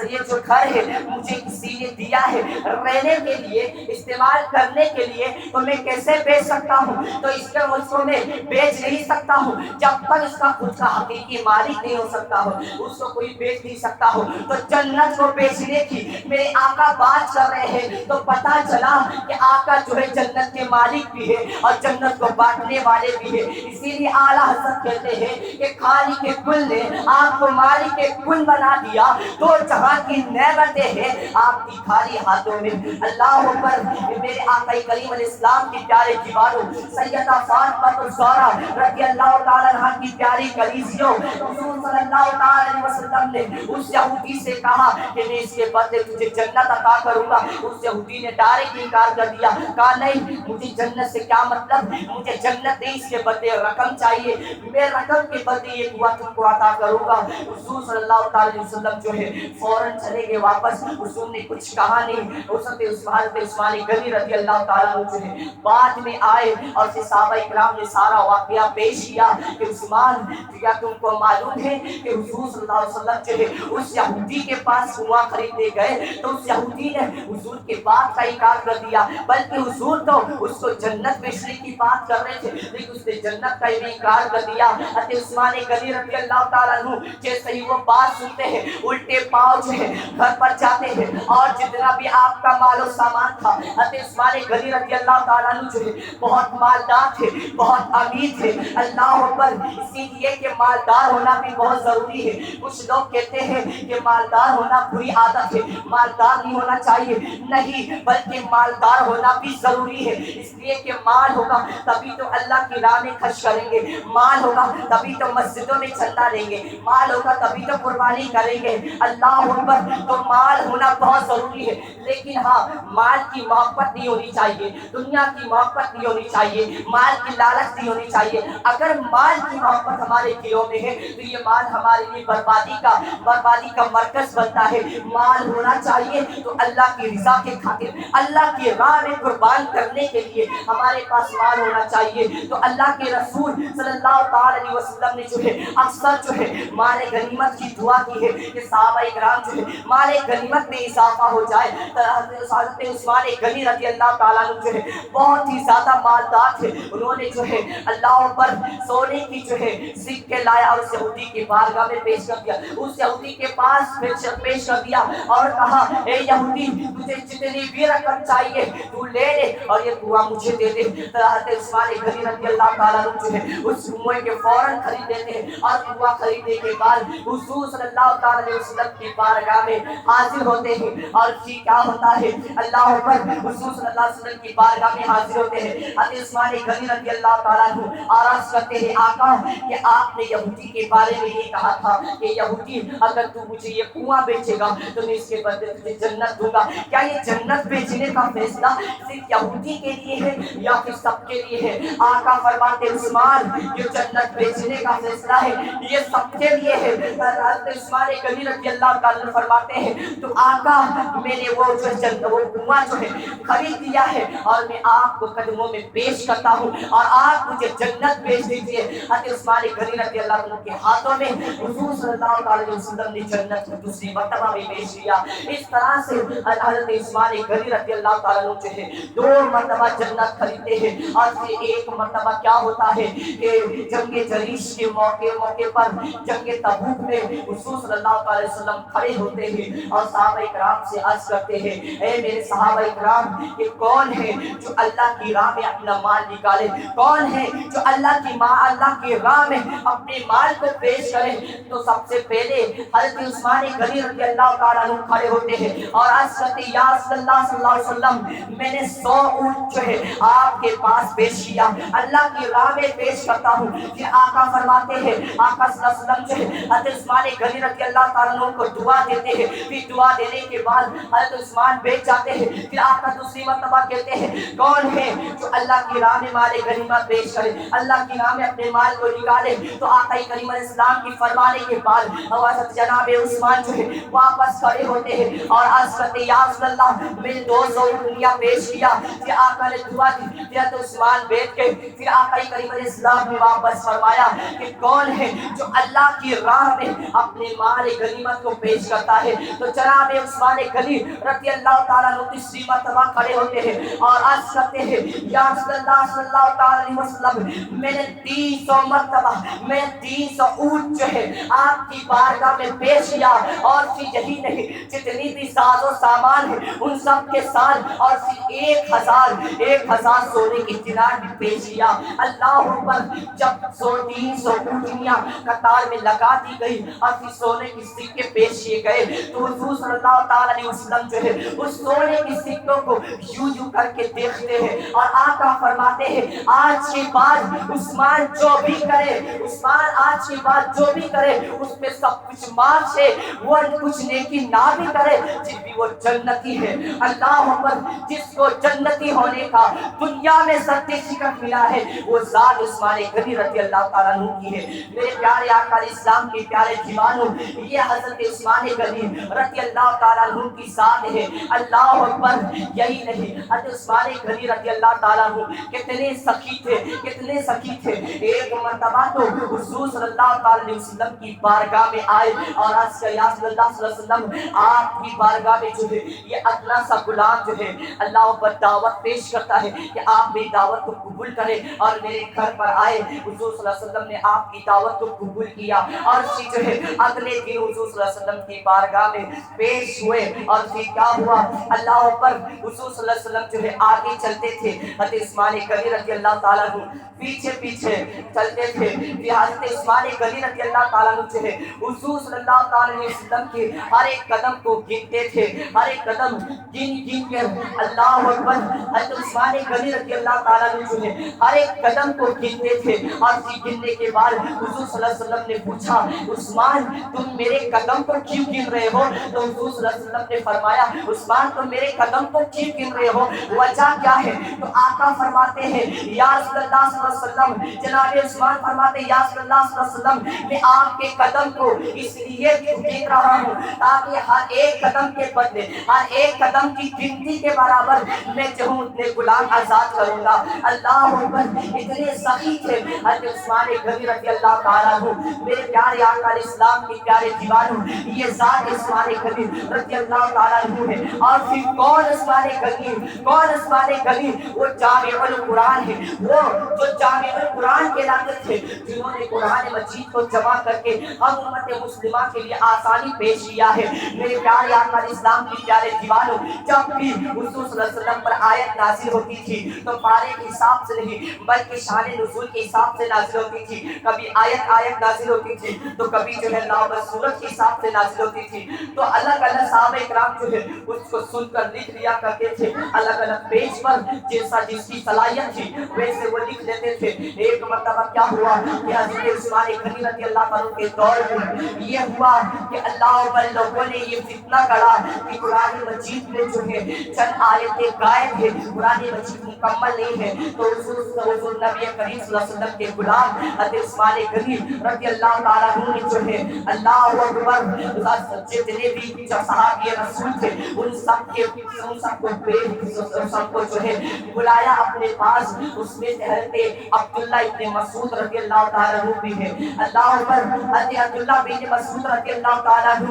A: یہ جو گھر ہے مجھے کسی نے دیا ہے رہنے کے لیے، استعمال کرنے کے لیے، تو میں کیسے بیچ سکتا ہوں؟ تو اس کے کو میں بیچ نہیں سکتا ہوں جب تک اس کا خود کا حقیقی مالک نہیں ہو سکتا ہو، اس کو کوئی بیچ نہیں سکتا ہو۔ تو جنت کو بیچنے کی میرے آقا بات کر رہے ہیں تو پتا چلا کہ آقا جو ہے جنت کے مالک بھی ہے اور جنت کو بانٹنے والے بھی ہے۔ اسی لیے اعلیٰ حضرت کہتے ہیں کہ خالق کل نے آپ کو مالک کل بنا دیا، دو جہاں کی نعمتیں ہیں آپ کی خالی ہاتھوں میں۔ اللہ اکبر، میرے آقا کریم علیہ السلام کی پیارے دیواروں، سیدہ فاطمہ الزہرا رضی اللہ تعالیٰ عنہ کی پیاری کلیسیوں، حضور صلی اللہ تعالیٰ علیہ وسلم نے اس یہودی سے کہا کہ میں اس کے بدلے تجھے جنت عطا کروں گا۔ اس یہودی نے ڈائریکٹ انکار کر دیا، کہا نہیں، مجھے جنت سے کیا مطلب، مجھے جنت نہیں، اس کے بدلے رقم چاہیے، میں رقم کے بدلے یہ دعا تم کو عطا کروں گا۔ حضور صلی اللہ تعالیٰ علیہ وسلم جو ہے فوراً چلے گئے واپس، حضور نے کچھ کہا نہیں۔ حضرت عثمان غنی رضی اللہ تعالیٰ عنہ جو ہے بعد میں آئے اور پھر صحابہ اکرام نے سارا واقعہ پیش کیا کہ عثمان کیا تم کو معلوم ہے کہ حضور صلی اللہ علیہ وسلم جو ہے اس یہودی کے پاس کنواں خریدنے گئے تو اس یہودی نے حضور کے بات کا انکار کر دیا، بلکہ حضور تو اس کو جنت بیچنے کی بات کر رہے تھے لیکن اس نے جنت کا بھی انکار کر دیا۔ حضرت عثمان غنی رضی اللہ تعالیٰ عنہ جیسے ہی وہ بات سنتے ہیں الٹے پاؤں جو ہے گھر پر جاتے ہیں اور جتنا بھی آپ کا مال و سامان تھا، حضرت عثمان غنی رضی اللہ تعالیٰ عنہ جو ہے بہت مالدار تھے، بہت امیر تھے۔ اللہ اکبر، اسی لیے کہ مالدار ہونا بھی بہت ضروری ہے۔ کچھ لوگ کہتے ہیں کہ مالدار ہونا بری عادت ہے، مالدار نہیں ہونا چاہیے، نہیں، بلکہ مالدار ہونا بھی ضروری ہے، اس لیے کہ مال ہوگا تبھی تو اللہ کی راہ میں خرچ کریں گے، مال ہوگا تبھی تو مسجدوں میں چندہ دیں گے، مال ہوگا تبھی تو قربانی کریں گے۔ اللہ اکبر، تو مال ہونا بہت ضروری ہے، لیکن ہاں مال کی محبت نہیں ہونی چاہیے، دنیا کی محبت نہیں ہونی چاہیے، مال کی لالچ نہیں ہونی چاہیے۔ اگر مال کی محبت ہمارے دلوں میں ہے تو یہ مال ہمارے لیے بربادی کا مرکز بنتا ہے۔ مال ہونا چاہیے تو اللہ کی رضا کے خاطر، اللہ کی راہ میں قربان کرنے کے لیے ہمارے پاس مال ہونا چاہیے۔ تو اللہ کے رسول صلی اللہ تعالی علیہ وسلم نے جو ہے اکثر جو ہے مال غنیمت کی دعا کی ہے کہ صحابہ اکرام جو ہے مال غنیمت میں اضافہ ہو جائے۔ حضرت عثمان غنی رضی اللہ تعالیٰ عنہ جو ہے بہت ہی زیادہ مالدار تھے، انہوں نے جو ہے اللہ پر سونے کی جو ہے سکے لایا اور اس یہودی کی بارگاہ میں پیش کر دیا، اس یہودی کے پاس پیش کر دیا اور کہا اے یہودی تجھے جتنی بھی رقم چاہیے تو لے لے اور یہ کنواں مجھے دے دے۔ حضرت عثمان غنی رضی اللہ تعالیٰ عنہ جو ہے اس کنویں کے فوراً خرید لیتے ہیں اور کنواں خرید دیکھنے کے بعد حضور صلی اللہ تعالی علیہ وسلم کی بارگاہ میں حاضر ہوتے ہیں. اور پھر کیا ہوتا ہے؟ اللہ اکبر، حضور صلی اللہ علیہ وسلم کی بارگاہ میں حاضر ہوتے ہیں. حضرت عثمان غنی رضی اللہ تعالیٰ عنہ عرض کرتے ہیں آقا کہ آپ نے یہودی کے بارے میں یہ کہا تھا کہ یہودی اگر تو مجھے یہ کنواں بیچے گا تو میں اس کے بدلے تجھے جنت دوں گا. کیا یہ جنت بیچنے کا فیصلہ صرف یہودی کے لیے ہے یا پھر سب کے لیے ہے؟ آقا فرماتے عثمان یہ جنت بیچنے کا فیصلہ ہے یہ سب کے لیے ہے. حضرت عثمان غنی رضی اللہ تعالیٰ فرماتے ہیں تو آقا میں نے وہ کنواں جو ہے خرید لیا ہے اور میں آپ کو قدموں میں پیش کرتا ہوں اور آپ مجھے جنت بیچ دیجیے. حضرت عثمان غنی رضی اللہ عنہ کے ہاتھوں میں حضور صلی اللہ علیہ وسلم نے جنت کو دوسری مرتبہ بھی بیچ دیا. اس طرح سے حضرت عثمان غنی رضی اللہ تعالیٰ عنہ جو ہے 2 مرتبہ جنت خریدتے ہیں. اور پھر ایک مرتبہ کیا ہوتا ہے کہ جنگ جریش کے موقع پر جنگ تبوک میں حضور صلی اللہ علیہ وسلم کھڑے ہوتے ہیں اور صحابہ کرام سے عرض کرتے ہیں اے میرے صحابہ کرام یہ کون ہے جو اللہ کی راہ میں اپنا مال نکالے؟ کون ہے جو اللہ کی راہ میں اپنے مال کو پیش کرے؟ تو سب سے پہلے حضرت عثمان غنی رضی اللہ تعالیٰ عنہ کھڑے ہوتے ہیں اور عرض کرتے یا رسول اللہ صلی اللہ علیہ وسلم میں نے 100 اونٹ جو ہے آپ کے پاس پیش کیا اللہ کی راہ میں پیش کرتا ہوں. پھر آقا فرماتے ہیں آقا صلی اللہ علیہ وسلم جو ہے حضرت عثمان غنی رضی اللہ تعالیٰ عنہ کو دعا دیتے ہیں. پھر دعا دینے کے بعد حضرت عثمان بیچ جاتے ہیں. پھر آقا دوسری مرتبہ کہتے ہیں کون ہے جو اللہ کی راہ میں مال غنیمت پیش کرے اللہ کی راہ میں اپنے مال کو نکالے؟ تو آقا کریم علیہ السلام کی فرمانے کے بعد حضرت جناب عثمان جو ہے واپس کھڑے ہوتے ہیں اور عرض کرتے یا رسول اللہ میں 200 دنیا پیش کیا. پھر آقا نے دعا دی. پھر عثمان بیٹھ کے پھر آقا کریم علیہ السلام نے واپس فرمایا کہ کون ہے جو اللہ کی راہ میں اپنے مال غنیمت کو پیش کرتا ہے؟ تو جناب عثمان غنی رضی اللہ تعالیٰ عنہ تیسری مرتبہ کھڑے ہوتے ہیں اور عرض کرتے ہیں یا رسول اللہ صلی اللہ تعالیٰ علیہ وسلم میں نے 300 مرتبہ میں 300 اونٹ جو ہے آپ کی بارگاہ میں پیش کیا اور پھر یہی نہیں جتنی بھی ساز و سامان ہے ان سب کے ساتھ اور پھر 1000 سونے کی دینار بھی پیش کیا. اللہ اکبر جب 300 اونٹیاں قطار میں لگا دی گئی اور پھر سونے کی سکے پیش کیے گئے تو حضور صلی اللہ تعالیٰ علیہ وسلم جو ہے اس سونے کی سکوں کو یوں کر کے دیکھتے ہیں اور آقا فرماتے ہیں آج کے بعد عثمان جو بھی کرے عثمان آج کے بعد جو بھی کرے اس پہ سب کچھ معاف ہے وہ کچھ نیکی نہ بھی کرے پھر بھی وہ جنتی ہے. اللہ اکبر جس کو جنتی ہونے کا دنیا میں سرٹیفکیٹ ملا ہے وہ ذات عثمان غنی رضی اللہ تعالیٰ عنہ کی ہے. میرے پیارے آقا اسلام کے پیارے دیوانوں یہ حضرت عثمان غنی رضی اللہ تعالیٰ عنہ کی ذات ہے. اللہ اکبر یہی نہیں حضرت عثمان غنی رضی اللہ تعالیٰ عنہ کتنے سخی تھے. ایک مرتبہ تو حضور صلی اللہ تعالیٰ علیہ وسلم کی بارگاہ میں آئے اور عرض کیا یا رسول اللہ صلی اللہ علیہ وسلم آپ کی بارگاہ میں جو ہے یہ ادنا سا غلام جو ہے اللہ پر دعوت پیش کرتا ہے کہ آپ میری دعوت کو قبول کریں اور میرے گھر پر آئے. حضور صلی اللہ علیہ وسلم نے آپ کی دعوت کو قبول کیا اور پھر جو ہے اگلے دن حضور صلی اللہ علیہ وسلم کی بارگاہ میں پیش ہوئے اور پھر کیا ہوا اللہ پر حضور صلی اللہ علیہ وسلم جو ہے آگے چلتے تھے حضرت عثمان غنی رضی اللہ تعالیٰ عنہ پیچھے چلتے تھے. حضرت عثمان غنی رضی اللہ تعالیٰ عنہ جو ہے حضور صلی اللہ تعالیٰ علیہ وسلم کے ہر ایک قدم کو گنتے تھے ہر ایک قدم گن کر اللہ اکبر حضرت عثمان غنی رضی اللہ تعالیٰ عنہ جو ہے ہر ایک قدم کو گنتے تھے اور پھر گننے کے بعد حضور صلی اللہ علیہ وسلم نے پوچھا عثمان تم میرے قدم کو کیوں گن رہے ہو؟ تو حضور صلی اللہ علیہ وسلم نے فرمایا عثمان تم میرے قدم کو کیوں گن رہے ہو وجہ کیا ہے؟ تو آقا فرماتے ہیں یا رسول اللہ صلی اللہ علیہ وسلم جناب عثمان فرماتے ہیں یا رسول اللہ صلی اللہ علیہ وسلم میں آپ کے قدم کو اس لیے گن رہا ہوں تاکہ ہر ایک قدم کے بدلے ہر ایک قدم کی گنتی کے برابر میں چاہوں اتنے غلام آزاد کروں گا. اللہ اکبر اتنے سخی تھے حضرت عثمان غنی رضی اللہ تعالیٰ عنہ. میرے پیارے آقا علیہ السلام کے پیارے دیوانوں یہ ذات عثمان غنی رضی اللہ تعالیٰ عنہ ہے. اور پھر کون عثمان غنی وہ جامع القرآن ہے وہ جو جامع القرآن کہلاتے تھے جنہوں نے قرآن مجید کو جمع کر کے ہم امت مسلمہ کے لیے آسانی پیش کیا ہے. میرے پیارے آقا علیہ السلام کے پیارے دیوانوں جب بھی حضور صلی اللہ علیہ وسلم پر آیت نازل ہوتی تھی
B: تو پارے کے حساب سے نہیں بلکہ شان نزول کے حساب سے نازل ہوتی تھی. کبھی آیت نازل ہوتی تھی تو کبھی جو ہے نام سورت کے حساب سے نازل ہوتی تھی. تو الگ الگ صحابہ کرام جو ہے اس کو سن کر لکھ لیا کرتے تھے. الگ الگ پیج پر جیسا جس کی صلاحیت تھی ویسے وہ لکھ لیتے تھے. ایک مرتبہ کیا ہوا کہ حضرت عثمان غنی رضی اللہ عنہ کے دور میں یہ ہوا کہ اللہ پر لوگوں نے یہ فتنہ کڑا کہ قرآن مجید میں جو ہے چند آیتیں غائب ہے, قرآن مجید مکمل نہیں ہے. تو حضور نبی کریم صلی اللہ علیہ وسلم کے غلام حضرت عثمان غنی رضی اللہ تعالیٰ عنہ نے جو ہے اللہ اکبر جتنے بھی صحابی رسول تھے ان سب کو جو ہے بلایا اپنے پاس. اس میں سے حضرت عبداللہ ابن مسعود رضی اللہ تعالیٰ عنہ بھی ہے. اللہ اکبر, حضرت عبداللہ بن مسعود رضی اللہ تعالیٰ عنہ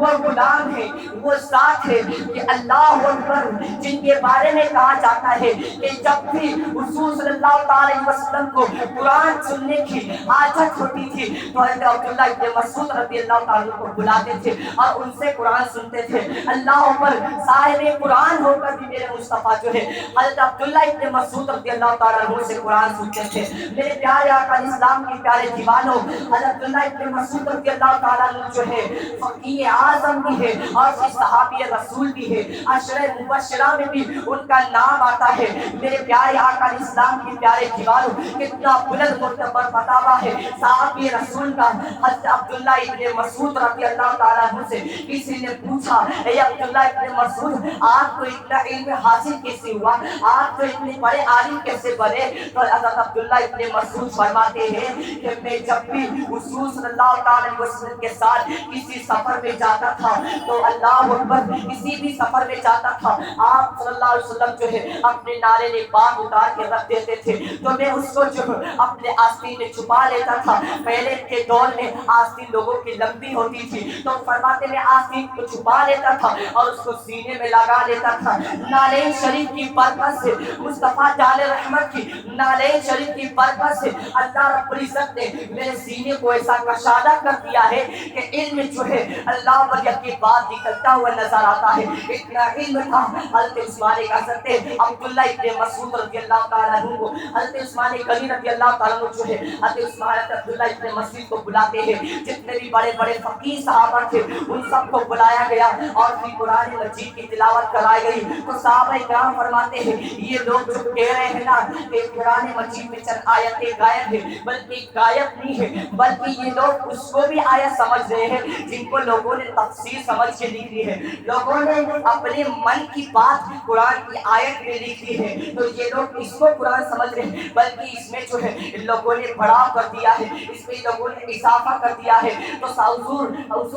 B: وہ غلام ہے, وہ ذات ہے کہ اللہ اکبر جن کے بارے میں کہا جاتا ہے کہ جب بھی حضور صلی اللہ تعالیٰ علیہ وسلم کو قرآن سننے کی حاجت ہوتی تھی تو حضرت عبداللہ ابن مسعود رضی اللہ تعالیٰ کو بلاتے تھے اور ان سے قرآن سنتے تھے. اللہ اکبر, صاحب قرآن ہو کر بھی میرے مصطفیٰ جو ہے حضرت عبداللہ ابن مسعود رضی اللہ تعالیٰ عنہ سے قرآن سنتے تھے. میرے پیارے آقا اسلام کے پیارے دیوانوں, حضرت عبداللہ ابن مسعود رضی اللہ تعالیٰ عنہ جو ہے فقیہ اعظم بھی ہے اور صحابی رسول بھی ہے. عشرہ مبشرہ میں بھی ان کا نام آتا ہے. میرے پیارے آقا اسلام کے پیارے دیوانوں, کتنا بلند مرتبہ فتاوا ہے صحابی رسول کا. حضرت عبداللہ ابن مسعود رضی اللہ تعالیٰ عنہ سے کسی نے پوچھا, اے عبداللہ ابن مسعود, آپ کو اتنا علم حاصل کیسے ہوا, آپ تو اتنے بڑے عالم کیسے بنے؟ تو حضرت عبداللہ ابن مسعود فرماتے ہیں کہ میں جب بھی حضور صلی اللہ علیہ وسلم کے ساتھ کسی سفر میں جاتا تھا تو اللہ اکبر کسی بھی سفر میں جاتا تھا آپ صلی اللہ علیہ وسلم جو ہے اپنے نالے نے بام اتار کے رکھ دیتے تھے تو میں اس کو جو اپنے آستین میں چھپا لیتا تھا. پہلے کے دور میں آستین لوگوں کی لمبی ہوتی تھی تو فرماتے میں آستین کو چھپا لیتا تھا اور اس کو سینے میں لگا لیتا تھا. نالین شریف کی برکت سے, مصطفیٰ جان رحمت کی نالین شریف کی برکت سے اللہ رب العزت نے میرے سینے کو ایسا کشادہ کر دیا ہے کہ علم جو ہے اللہ پر کے بعد نکلتا ہوا نظر آتا ہے. اتنا علم تھا حضرت عثمان حضرت عبداللہ ابن مسعود رضی اللہ تعالیٰ عنہ کو حضرت عثمان غنی رضی اللہ تعالیٰ عنہ جو ہے حضرت عثمان عبداللہ ابن مسعود کو بلاتے ہیں. جتنے بھی بڑے بڑے فقیہ صحابہ تھے ان سب کو بلایا گیا اور پھر قرآن مجید کی تلاوت کرائی گئی. تو صحابہ کرام فرماتے ہیں یہ لوگ جو کہہ رہے ہیں نا کہ قرآن مجید میں چند آیتیں غائب ہیں, بلکہ غائب نہیں ہے بلکہ یہ لوگ اس کو بھی آیت سمجھ رہے ہیں جن کو لوگوں نے تفسیر سمجھ کے لکھ دی ہے. لوگوں نے اپنے من کی بات قرآن کی آیت میں لکھ دی ہے تو یہ لوگ اس کو قرآن سمجھ رہے ہیں بلکہ اس میں جو ہے لوگوں نے بڑھاؤ کر دیا ہے, اس میں لوگوں نے اضافہ کر دیا ہے. تو حضور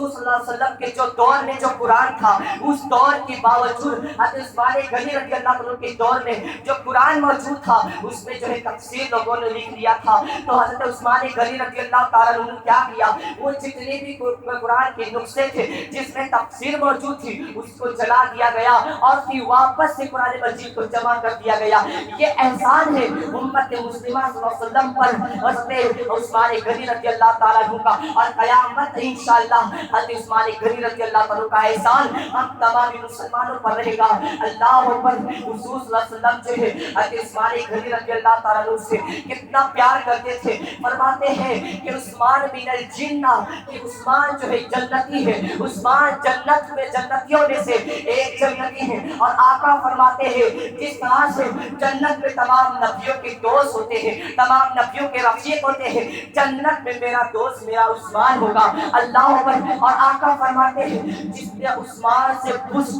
B: صلی اللہ علیہ وسلم کے جو دور میں جو قرآن تھا اس دور کے باوجود حضرت عثمان غنی رضی اللہ عنہ کے دور میں جو قرآن موجود تھا اس میں جو ہے تفسیر لوگوں نے لکھ لیا تھا. تو حضرت عثمان غنی رضی اللہ تعالیٰ عنہ نے کیا کیا, وہ جتنے بھی قرآن کے نسخے تھے جس میں تفسیر موجود تھی اس کو جلا دیا گیا اور پھر واپس سے قرآن مجید کو جمع کر دیا گیا. یہ احسان ہے امت مسلمہ صلی اللہ علیہ وسلم پر حضرت عثمان غنی رضی اللہ تعالیٰ عنہ کا, اور قیامت انشاءاللہ حضرت عثمان غنی رضی اللہ عنہ کا احسان ہم تمام مسلمانوں پر رہے گا. اللہ اکبر, حضور صلی اللہ علیہ وسلم جو ہے حضرت عثمان غنی رضی اللہ تعالیٰ عنہ سے کتنا پیار کرتے تھے. فرماتے ہیں کہ عثمان بن الجنہ, کہ عثمان جو ہے جنتی ہے, عثمان جنت میں جنتیوں میں سے ایک جنتی ہے. اور آقا فرماتے ہیں جس طرح سے جنت میں تمام نبیوں کے دوست ہوتے ہیں, تمام نبیوں کے رفیق ہوتے ہیں, جنت میں میرا دوست میرا عثمان ہوگا. اللہ اکبر. اور آقا فرماتے ہیں جس نے عثمان سے بغض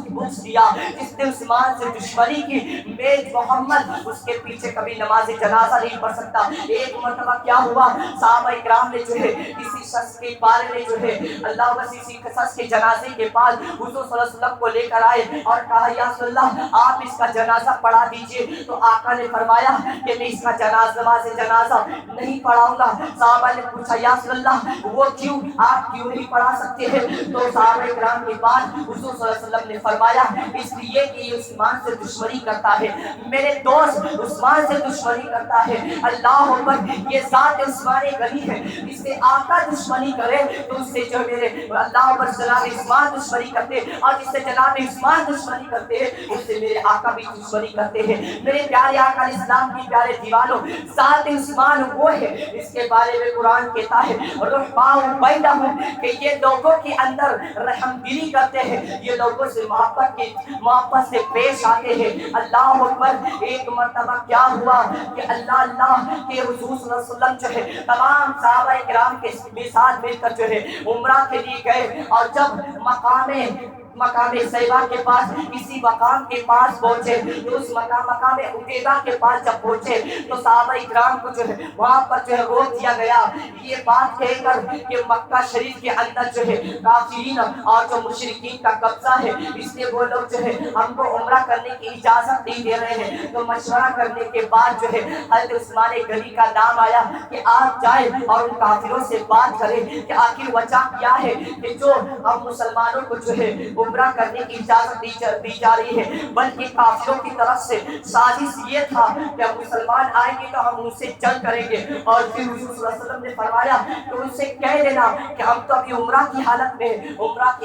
B: کیا, جس نے عثمان سے دشمنی کی, میں محمد اس کے پیچھے کبھی نماز جنازہ نہیں پڑھ سکتا. ایک مرتبہ کیا ہوا, صحابہ اکرام نے جو ہے کسی شخص کے بارے میں جو ہے اللہ کسی شخص کے جنازے کے پاس حضور صلی اللہ علیہ وسلم کو لے کر آئے اور کہا یا رسول اللہ آپ اس کا جنازہ پڑھا دیجئے. تو آقا نے فرمایا کہ میں اس کا جنازہ نہیں پڑھاؤں گا. صحابہ نے پوچھا یا رسول اللہ وہ کیوں, آپ کیوں نہیں پڑھا سکتے ہیں؟ تو صحابہ اکرام کے بعد حضور صلی اللہ علیہ وسلم نے فرمایا اس لیے کہ یہ عثمان سے دشمنی کرتا ہے, میرے دوست عثمان سے دشمنی دشمنی کرتا ہے اللہ اکبر یہ ذات عثمان غنی ہے اس سے آقا دشمنی کرے تو اس سے جو میرے اللہ اکبر جناب عثمان دشمنی کرتے اور جس سے جناب عثمان دشمنی کرتے ہیں اس سے میرے آقا بھی دشمنی کرتے ہیں میرے پیارے آقا اسلام کی پیارے دیوانوں ذات عثمان وہ ہے اس کے بارے میں قرآن کہتا ہے رحماء بینہم کہ یہ لوگوں کے اندر رحم دلی کرتے ہیں یہ لوگوں سے محبت سے پیش آتے ہیں اللہ اکبر ایک مرتبہ کیا ہوا کہ اللہ کے حضور صلی اللہ علیہ وسلم جو ہے تمام صحابہ کرام کے ساتھ مل کر جو ہے عمرہ کے لیے گئے اور جب مقام صیبہ کے پاس کسی مقام کے پاس پہنچے تو اس مقام عقیدہ کے پاس جب پہنچے تو صحابہ اکرام کو جو ہے وہاں پر جو ہے روک دیا گیا یہ بات کہہ کر کہ مکہ شریف کے اندر جو ہے کافرین اور جو مشرکین کا قبضہ ہے اس لیے وہ لوگ جو ہے ہم کو عمرہ کرنے کی اجازت نہیں دے رہے ہیں تو مشورہ کرنے کے بعد جو ہے حضرت عثمان غنی کا نام آیا کہ آپ جائیں اور ان کافروں سے بات کریں کہ آخر وجہ کیا ہے کہ جو ہم مسلمانوں کو جو ہے عمرہ کرنے کی اجازت دی جا رہی ہے بلکہ کافروں کی طرف سے سازش یہ تھا کہ مسلمان آئیں گے تو ہم ان سے جنگ کریں گے اور پھر حضور صلی اللہ علیہ وسلم نے فرمایا کہ ان سے کہہ دینا کہ ہم تو ابھی عمرہ کی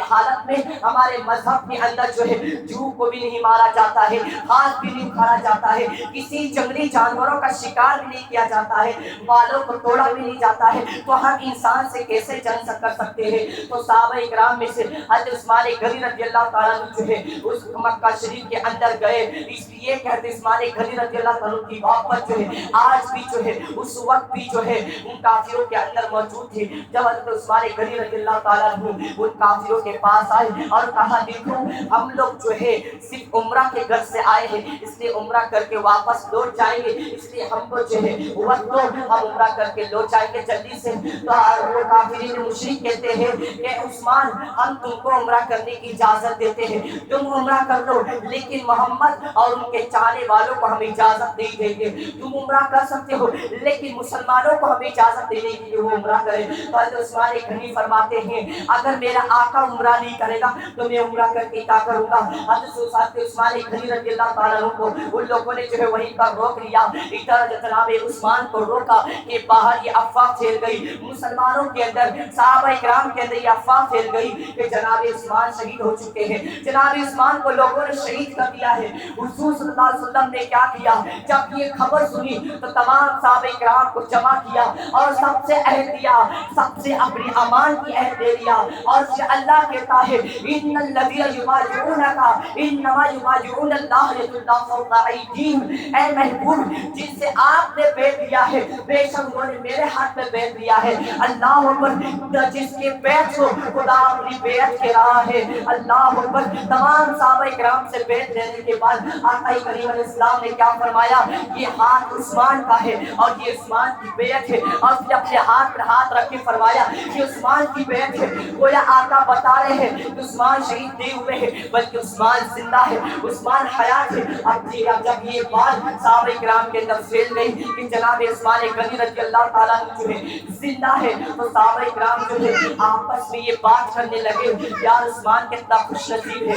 B: حالت میں ہمارے مذہب کے اندر جو ہے جو کو بھی نہیں مارا جاتا ہے ہاتھ بھی نہیں اٹھایا جاتا ہے کسی جنگلی جانوروں کا شکار بھی نہیں کیا جاتا ہے بالوں کو توڑا بھی نہیں جاتا ہے تو ہم انسان سے کیسے جنگ کر سکتے ہیں تو صحابہ اکرام میں سے حضرت عثمان غنی رضی اللہ تعالیٰ جو ہے اس مکہ شریف کے اندر گئے اس لیے کہ حضرت عثمان غنی رضی اللہ تعالیٰ کی محبت جو ہے آج بھی جو ہے اس وقت بھی جو ہے ان کافروں کے اندر موجود تھی جب حضرت عثمان غنی رضی اللہ تعالیٰ ان کافروں کے پاس آئے اور کہا دیکھو ہم لوگ جو ہے صرف عمرہ کے گھر سے آئے ہیں اس لیے عمرہ کر کے واپس لوٹ جائیں گے اس لیے ہم کو جو ہے وقت دو ہم عمرہ کر کے لوٹ جائیں گے جلدی سے تو وہ کافرین مشرک کہتے ہیں کہ عثمان ہم تم کو عمرہ کرنے کی اجازت دیتے ہیں تم عمرہ کر لو لیکن محمد اور ان کے چاہنے والوں کو ہم اجازت نہیں دیں گے تم عمرہ کر سکتے ہو لیکن مسلمانوں کو ہمیں اجازت نہیں دیں گے کہ وہ عمرہ کریں تو حضرت عثمان غنی فرماتے ہیں اگر میرا آقا عمرہ نہیں کرے گا تو میں عمرہ کر کے کیا کروں گا حضرت عثمان غنی رضی اللہ تعالیٰ عنہ کو ان لوگوں نے جو ہے وہیں پر روک لیا ادھر جناب عثمان کو روکا کہ باہر یہ افواہ پھیل گئی مسلمانوں کے اندر صحابہ اکرام کے اندر یہ افواہ پھیل گئی کہ جناب عثمان شہید ہو چکے ہیں جناب عثمان کو لوگوں نے شہید کر دیا ہے حضور صلی اللہ علیہ وسلم نے کیا کیا جب یہ خبر سنی تو تمام صحابہ اکرام کو جمع کیا اور سب سے عہد دیا سب سے اپنی امان کی عہد دے دیا اور اللہ کہتا ہے ان الذین یبایعونک انما یبایعون اللہ ید اللہ فوق ایدیہم اے محبوب جن سے آپ نے بیعت لیا ہے بے شک انہوں نے میرے ہاتھ میں بیعت لیا ہے اللہ اکبر جس کے بیعت کو خدا اپنی بیعت کے رہا ہے اللہ اکبر تمام صحابہ اکرام سے بیعت لینے کے بعد آقا کریم علیہ السلام نے کیا فرمایا یہ ہاتھ عثمان کا ہے اور یہ عثمان کی بیعت ہے اور پھر اپنے ہاتھ پر ہاتھ رکھ کے فرمایا یہ عثمان کی بیعت ہے گویا آقا بتا رہے ہیں کہ عثمان شہید نہیں ہوئے ہیں بلکہ عثمان زندہ ہے عثمان حیات ہے اب جب یہ بات صحابہ اکرام کے اندر پھیل گئی کہ جناب عثمان غنی رضی اللہ تعالیٰ جو ہے زندہ ہے تو صحابہ اکرام جو ہے آپس میں یہ بات کرنے لگے یار عثمان کتنا خوش نصیب ہے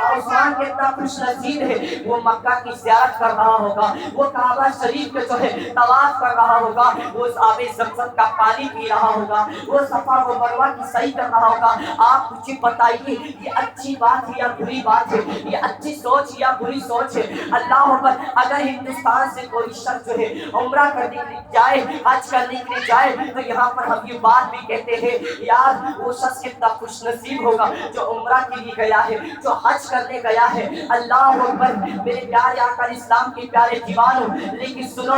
B: عثمان کتنا خوش نصیب ہے وہ مکہ کی زیارت کر رہا ہوگا وہ کعبہ شریف کے جو ہے طواف کر رہا ہوگا وہ آب زمزم کا پانی پی رہا ہوگا وہ صفا و مروہ کی صحیح کر رہا ہوگا آپ مجھے بتائیے یہ اچھی بات ہے یا بری بات ہے یہ اچھی سوچ یا بری سوچ ہے اللہ اکبر اگر ہندوستان سے کوئی شخص جو ہے عمرہ کرنے کے لیے جائے حج کرنے کے لیے جائے تو یہاں پر ہم یہ بات بھی کہتے ہیں یار وہ شخص کتنا خوش نصیب ہوگا جو عمرہ کے لیے گیا ہے جو حج کرنے گیا ہے اللہ اکبر میرے پیارے آقا اسلام کے پیارے دیوانوں لیکن سنو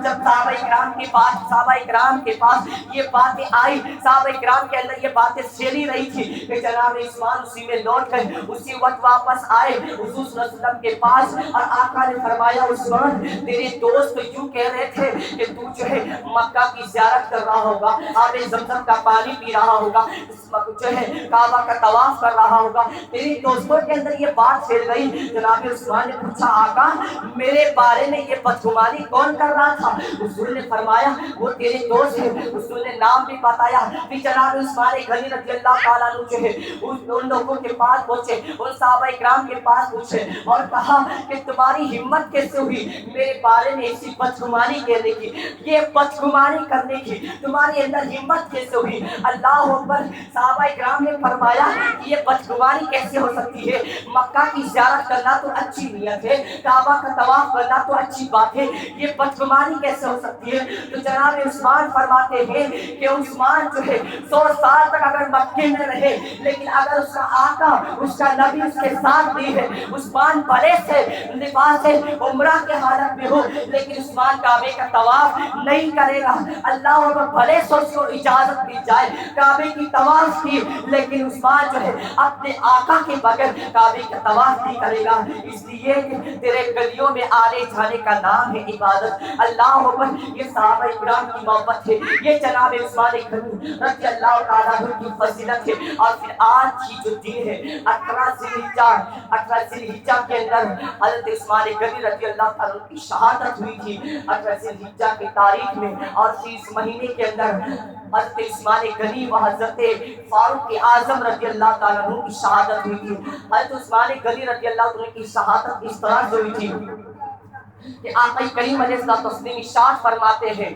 B: جب صحابہ اکرام کے پاس یہ باتیں آئی صحابہ اکرام کے اندر یہ باتیں پھیلی رہی تھی کہ جناب عثمان اسی میں لوٹ گئے اسی وقت واپس آئے حضور صلی اللہ علیہ وسلم کے پاس اور آقا نے فرمایا عثمان تیرے دوست یوں کہہ رہے تھے کہ تو جو ہے مکہ کی زیارت کر رہا ہوگا آب زمزم کا پانی پی رہا ہوگا جو ہے کعبہ کا طواف کر رہا رہا ہوگا، تیری دوستوں کے اندر یہ بات پھیل گئی۔ جناب عثمان نے پوچھا آقا میرے بارے میں یہ بدگمانی کون کر رہا تھا؟ حضور نے فرمایا وہ تیرے دوست ہیں۔ حضور نے نام بھی بتایا۔ پھر جناب عثمان غنی رضی اللہ تعالیٰ عنہ جو ہے ان لوگوں کے پاس پہنچے، ان صحابہ کرام کے پاس پوچھے اور کہا کہ تمہاری ہمت کیسے ہوئی میرے بارے میں ایسی بدگمانی کہنے کی، یہ بدگمانی کرنے کی تمہاری اندر ہمت کیسے ہوئی؟ اللہ اکبر۔ صحابہ کرام نے فرمایا کہ یہ بدگمانی کیسے ہو سکتی ہے؟ مکہ کی زیارت کرنا تو اچھی نیت ہے، کعبہ کا طواف کرنا تو اچھی بات ہے، یہ بدگمانی کیسے ہو سکتی ہے؟ تو جناب عثمان فرماتے ہیں کہ عثمان جو ہے 100 سال تک اگر مکے میں رہے لیکن اگر اس کا آقا اس کا نبی اس کے ساتھ بھی ہے، عثمان بڑے سے لباس عمرہ کے حالت میں ہو لیکن عثمان کعبے کا طواف نہیں کرے گا۔ اللہ اکبر، بھلے سے اس کو اجازت دی جائے کعبے کی طواف کی، لیکن عثمان جو ہے اپنے آقا کے بغیر کعبے کا طواف نہیں کرے گا، اس لیے کہ تیرے گلیوں میں آنے جانے کا نام ہے عبادت۔ اللہ اکبر، یہ صحابہ کرام کی محبت ہے، یہ جناب عثمان غنی رضی اللہ تعالیٰ عنہ کی فضیلت ہے۔ اور پھر آج کی جو دن ہے 18 ذی الحجہ کے اندر حضرت عثمان غنی رضی اللہ تعالیٰ عنہ کی شہادت ہوئی تھی 18 ذی الحجہ کی تاریخ میں، اور اس مہینے کے اندر حضرت عثمان غنی و حضرت فاروق اعظم رضی اللہ تعالیٰ عنہ کی شہادت ہوئی تھی۔ حضرت عثمان غنی رضی اللہ تعالیٰ عنہ کی شہادت اس طرح سے ہوئی تھی کہ آقا کریم علیہ الصلوۃ والتسلیم ارشاد فرماتے ہیں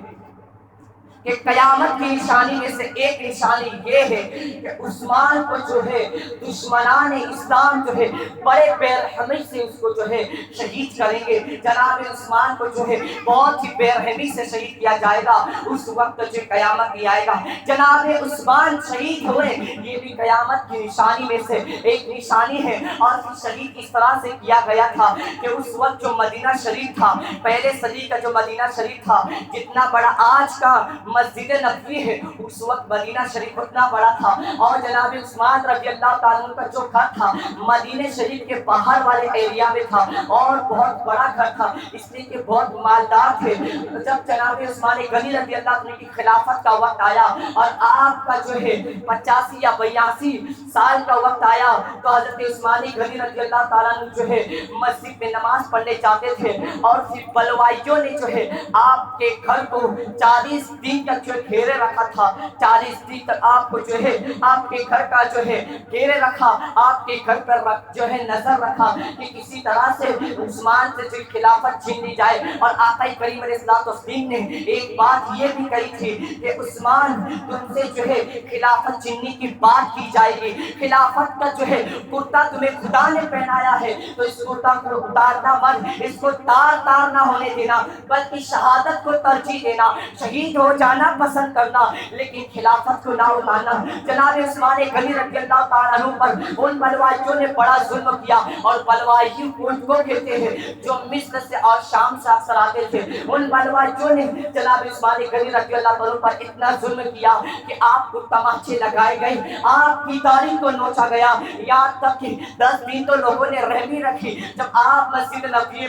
B: کہ قیامت کی نشانی میں سے ایک نشانی یہ ہے کہ عثمان کو جو ہے دشمنان اسلام جو ہے بڑے بے رحمی سے اس کو جو ہے شہید کریں گے۔ جناب عثمان کو جو ہے بہت ہی بے رحمی سے شہید کیا جائے گا، اس وقت جو قیامت بھی آئے گا۔ جناب عثمان شہید ہوئے، یہ بھی قیامت کی نشانی میں سے ایک نشانی ہے۔ اور شہید اس طرح سے کیا گیا تھا کہ اس وقت جو مدینہ شریف تھا، پہلے صدی کا جو مدینہ شریف تھا، جتنا بڑا آج کا مسجد نبوی ہے اس وقت مدینہ شریف اتنا بڑا تھا۔ اور جناب عثمان رضی اللہ تعالیٰ عنہ کا جو گھر تھا مدینہ شریف کے باہر والے ایریا میں تھا، اور بہت بڑا گھر تھا، اس لیے کہ بہت مالدار تھے۔ جب جناب عثمان غنی رضی اللہ عنہ کی خلافت کا وقت آیا اور آپ کا جو ہے 85 یا 82 سال کا وقت آیا، تو حضرت عثمان غنی رضی اللہ تعالیٰ عنہ جو ہے مسجد میں نماز پڑھنے جاتے تھے، اور پھر بلوائیوں نے جو ہے آپ کے گھر کو 40 دن تک جو گھیرے رکھا تھا، 40 دن تک آپ کو جو ہے آپ کے گھر کا جو ہے گھیرے رکھا، آپ کے گھر پر جو ہے نظر رکھا کہ کسی طرح سے عثمان سے جو خلافت چھین لی جائے۔ اور آقا کریم علیہ الصلوۃ والتسلیم نے ایک بات یہ بھی کہی تھی کہ عثمان تم سے جو ہے خلافت چھیننے کی بات کی جائے گی، خلافت کا جو ہے کرتا تمہیں خدا نے پہنایا ہے تو اس کرتا کو اتارنا مت، اس کو تار نہ ہونے دینا، بلکہ شہادت کو ترجیح دینا، شہید ہو جانا پسند کرنا، لیکن خلافت کو نہ اتارنا۔ جناب عثمان غنی رضی اللہ تعالیٰ عنہ پر ان بلوائیوں نے بڑا ظلم کیا، اور بلوائی ان کو کہتے ہیں جو مصر سے اور شام سے اکثر آتے تھے، ان بلوائیوں نے جناب عثمان غنی رضی اللہ تعالیٰ عنہ پر اتنا ظلم کیا کہ آپ کو تماچے لگائے گئے، آپ کی تاریخ کو نوچا گیا، یہاں تک کہ 10 دن تو لوگوں نے رحمی رکھی۔ جب آپ مسجد نبوی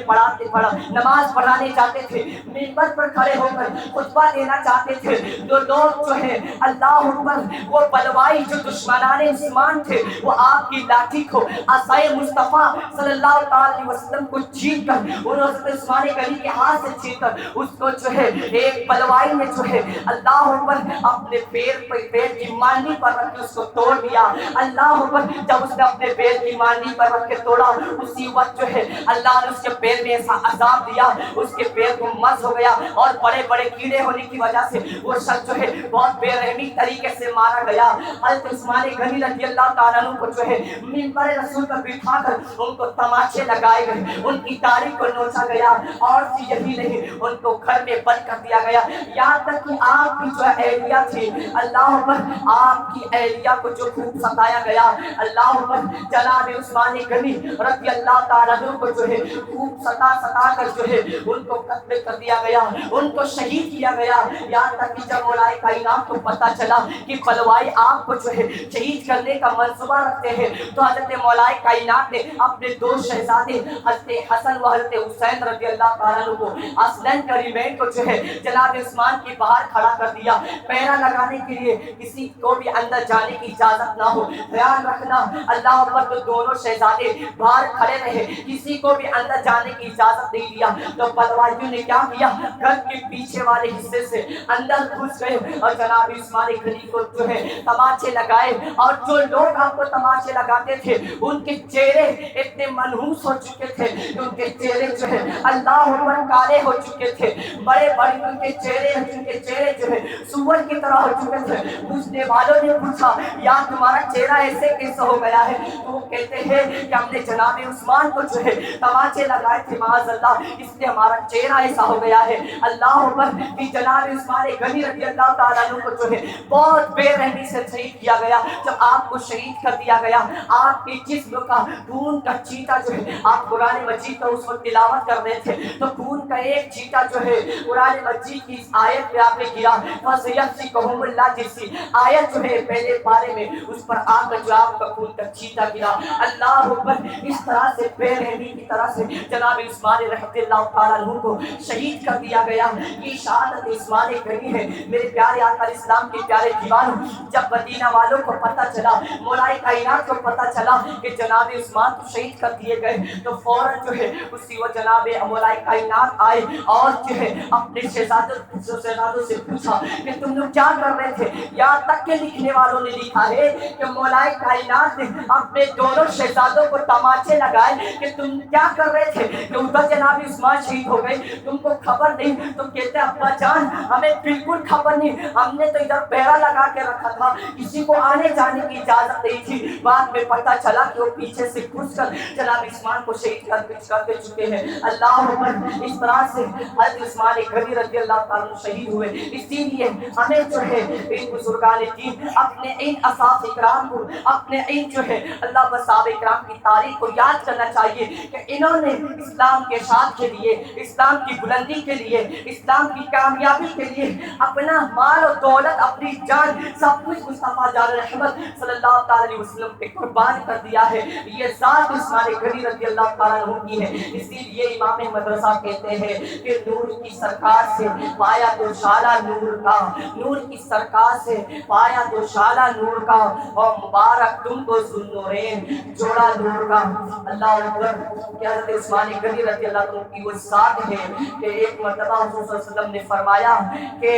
B: نماز پڑھانے جاتے تھے، منبر پر کھڑے ہو کر خطبہ دینا چاہتے تھے، تو لوگ جو ہے اللہ اکبر وہ بلوائی جو دشمنان عثمان تھے وہ آپ کی لاٹھی کو عصائے مصطفیٰ صلی اللہ علیہ وسلم کو چھین کر انہوں نے عثمان غنی کے ہاتھ سے چھین کر اس کو جو ہے ایک بلوائی نے جو ہے اللہ اکبر اپنے پیر کی مانڈی پر رکھ کے اس کو توڑ دیا۔ اللہ اکبر، جب اس نے اپنے پیر کی مانڈی پر رکھ کے توڑا، اسی وقت جو ہے اللہ نے اس کے پیر میں ایسا عذاب دیا، اس کے پیر کو مس ہو گیا، اور بڑے بڑے کیڑے ہونے کی وجہ سے وہ شخص جو ہے بہت بے رحمی طریقے سے مارا گیا۔ حضرت عثمان غنی رضی اللہ تعالیٰ عنہ کو جو ہے منبر رسول پر بٹھا کر ان کو تماچے لگائے گئے، ان کی تاریخ کو نوچا گیا، اور یہی نہیں ان کو گھر میں بند کر دیا گیا، یہاں تک کہ آپ کی جو اہلیہ تھی اللہ پر آپ کی اہلیہ کو جو خوب ستایا گیا، اللہ پر جناب عثمان غنی رضی اللہ تعالیٰ عنہ کو جو ہے خوب ستا کر جو ہے ان کو قتل کر دیا گیا، ان کو شہید کیا گیا۔ یہاں تک کہ جب مولائے کائنات کو پتہ چلا کہ بلوائی آپ کو جو ہے شہید کرنے کا منصوبہ رکھتے ہیں تو حضرت مولائے کائنات نے اپنے دو شہزادے حضرت حسن و حضرت حسین رضی اللہ تعالیٰ عنہ کو حسنین کریمین کو جو ہے جناب عثمان کے باہر کھڑا کر دیا پہرا لگانے کے لیے، کسی کو بھی اندر جانے کی اجازت نہ ہو. خیال رکھنا اللہ پر تو دونوں شہزادے باہر کھڑے رہے، کسی کو بھی اندر جانے کی اجازت نہیں دیا. تو بلوائیوں نے کیا کیا، گھر کے پیچھے والے حصے سے اندر گھس گئے اور جناب عثمان غنی کو جو ہے تماچے لگائے. اور جو لوگ آپ کو تماچے لگاتے تھے ان کے چہرے اتنے منحوس ہو چکے تھے کہ ان کے چہرے جو ہے اللہ پر کالے ہو چکے تھے، بڑے بڑے ان کے چہرے جو ہے سور کی طرح ہو چکے تھے. پوچھنے والوں نے پوچھا یا تمہارا چہرہ ایسے کیسے ہو گیا ہے؟ تو وہ کہتے ہیں کہ ہم نے جناب عثمان کو جو ہے تماچے لگائے تھے معاذ اللہ، اس لیے ہمارا چہرہ ایسا ہو گیا ہے. اللہ اکبر. کہ جناب عثمان غنی رضی اللہ تعالیٰ عنہ کو جو ہے بہت بے رحمی سے شہید کیا گیا. جب آپ کو شہید کر دیا گیا، آپ کے جسم کا خون کا چیٹا جو ہے، آپ قرآن مجید کا اس وقت تلاوت کر رہے تھے تو خون کا ایک چیٹا جو ہے قرآن مجید کی اس آیت پہ آپ نے گرا، فَسَيَكْفِيكَهُمُ اللَّهُ جیسی آیت جو ہے پہلے پارے میں اس پر آ کر جو آپ کا خون کا چیٹا گرا. اللہ اکبر. اس طرح سے بے رحمی کی طرح سے جناب عثمان رحمۃ اللہ تعالیٰ عنہ کو شہید کر دیا گیا. یہ شہادت عثمان غنی ہے. میرے پیارے آقا اسلام کے پیارے دیوانوں، جب مدینہ والوں کو پتہ چلا، مولائے کائنات کو پتہ چلا کہ جناب عثمان کو شہید کر دیے گئے تو فوراً جو ہے اسی وہ جناب مولائے کائنات آئے اور جو ہے اپنے شہزادوں سے پوچھا کہ تم لوگ کیا کر رہے تھے. یہاں تک کہ لکھنے والوں نے لکھا ہے کہ مولائے کائنات نے اپنے دونوں شہزادوں کو تماچے لگائے کہ تم کیا کر رہے تھے، کہ ادھر جناب عثمان شہید ہو گئے، تم کو خبر نہیں. تم کہتے ابا جان ہمیں بالکل خبر نہیں، ہم نے تو ادھر پہرا لگا کے رکھا تھا، کسی کو آنے جانے کی اجازت نہیں تھی. بعد میں پتہ چلا کہ وہ پیچھے سے گھس کر جناب عثمان کو شہید کر چکے ہیں. اللہ اکبر. اس طرح سے حضرت عثمان غنی رضی اللہ تعالیٰ شہید ہوئے. اسی لیے ہمیں جو ہے ان بزرگان دین، اپنے ان اساف اکرام کو، اپنے ان جو ہے اللہ صحابہ اکرام کی تاریخ کو یاد کرنا چاہیے کہ انہوں نے اسلام کے اشاعت کے لیے، اسلام کی بلندی کے لیے، اسلام کی کامیابی کے لیے اپنا مال و دولت، اپنی جان، سب کچھ مصطفیٰ جان رحمت صلی اللہ تعالیٰ علیہ وسلم پہ قربان کر دیا ہے. یہ ذات عثمان غنی رضی اللہ تعالیٰ عنہ کی ہے. اسی لیے امام مدرسہ کہتے ہیں کہ نور کی سرکار سے پایا تو شالہ نور کا، نور کی سرکار سے پایا تو شالہ نور کا، اور مبارک تم کو ذوالنورین جوڑا نور کا. اللہ اکبر. کہ حضرت عثمان غنی رضی اللہ عنہ کی وہ ذات ہے کہ ایک مرتبہ حضور صلی اللہ علیہ وسلم نے فرمایا کہ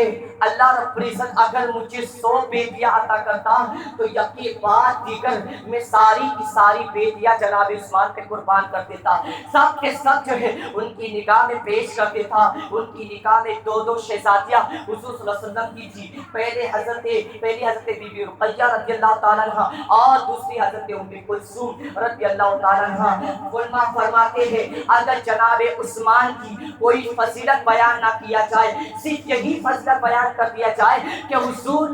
B: اللہ رب العزت اگر مجھے 100 بیٹیاں عطا کرتا تو یقین بات دیگر میں ساری کی ساری بیٹیاں جناب عثمان پہ قربان کر دیتا. سب کے سب جو ہے ان کی نگاہ میں پیش کر دیتا. ان کی نگاہ میں دو شہزادیاں حضور صلی اللہ علیہ وسلم کی تھی. پہلی حضرت بی بی رقیہ رضی اللہ تعالیٰ عنہ اور دوسری حضرت ام کلثوم رضی اللہ تعالیٰ عنہ. علماء فرماتے ہیں اگر جناب عثمان کی کوئی فضیلت بیان نہ کیا جائے، صرف یہی فضیلت بیان کر دیا جائے کہ حضور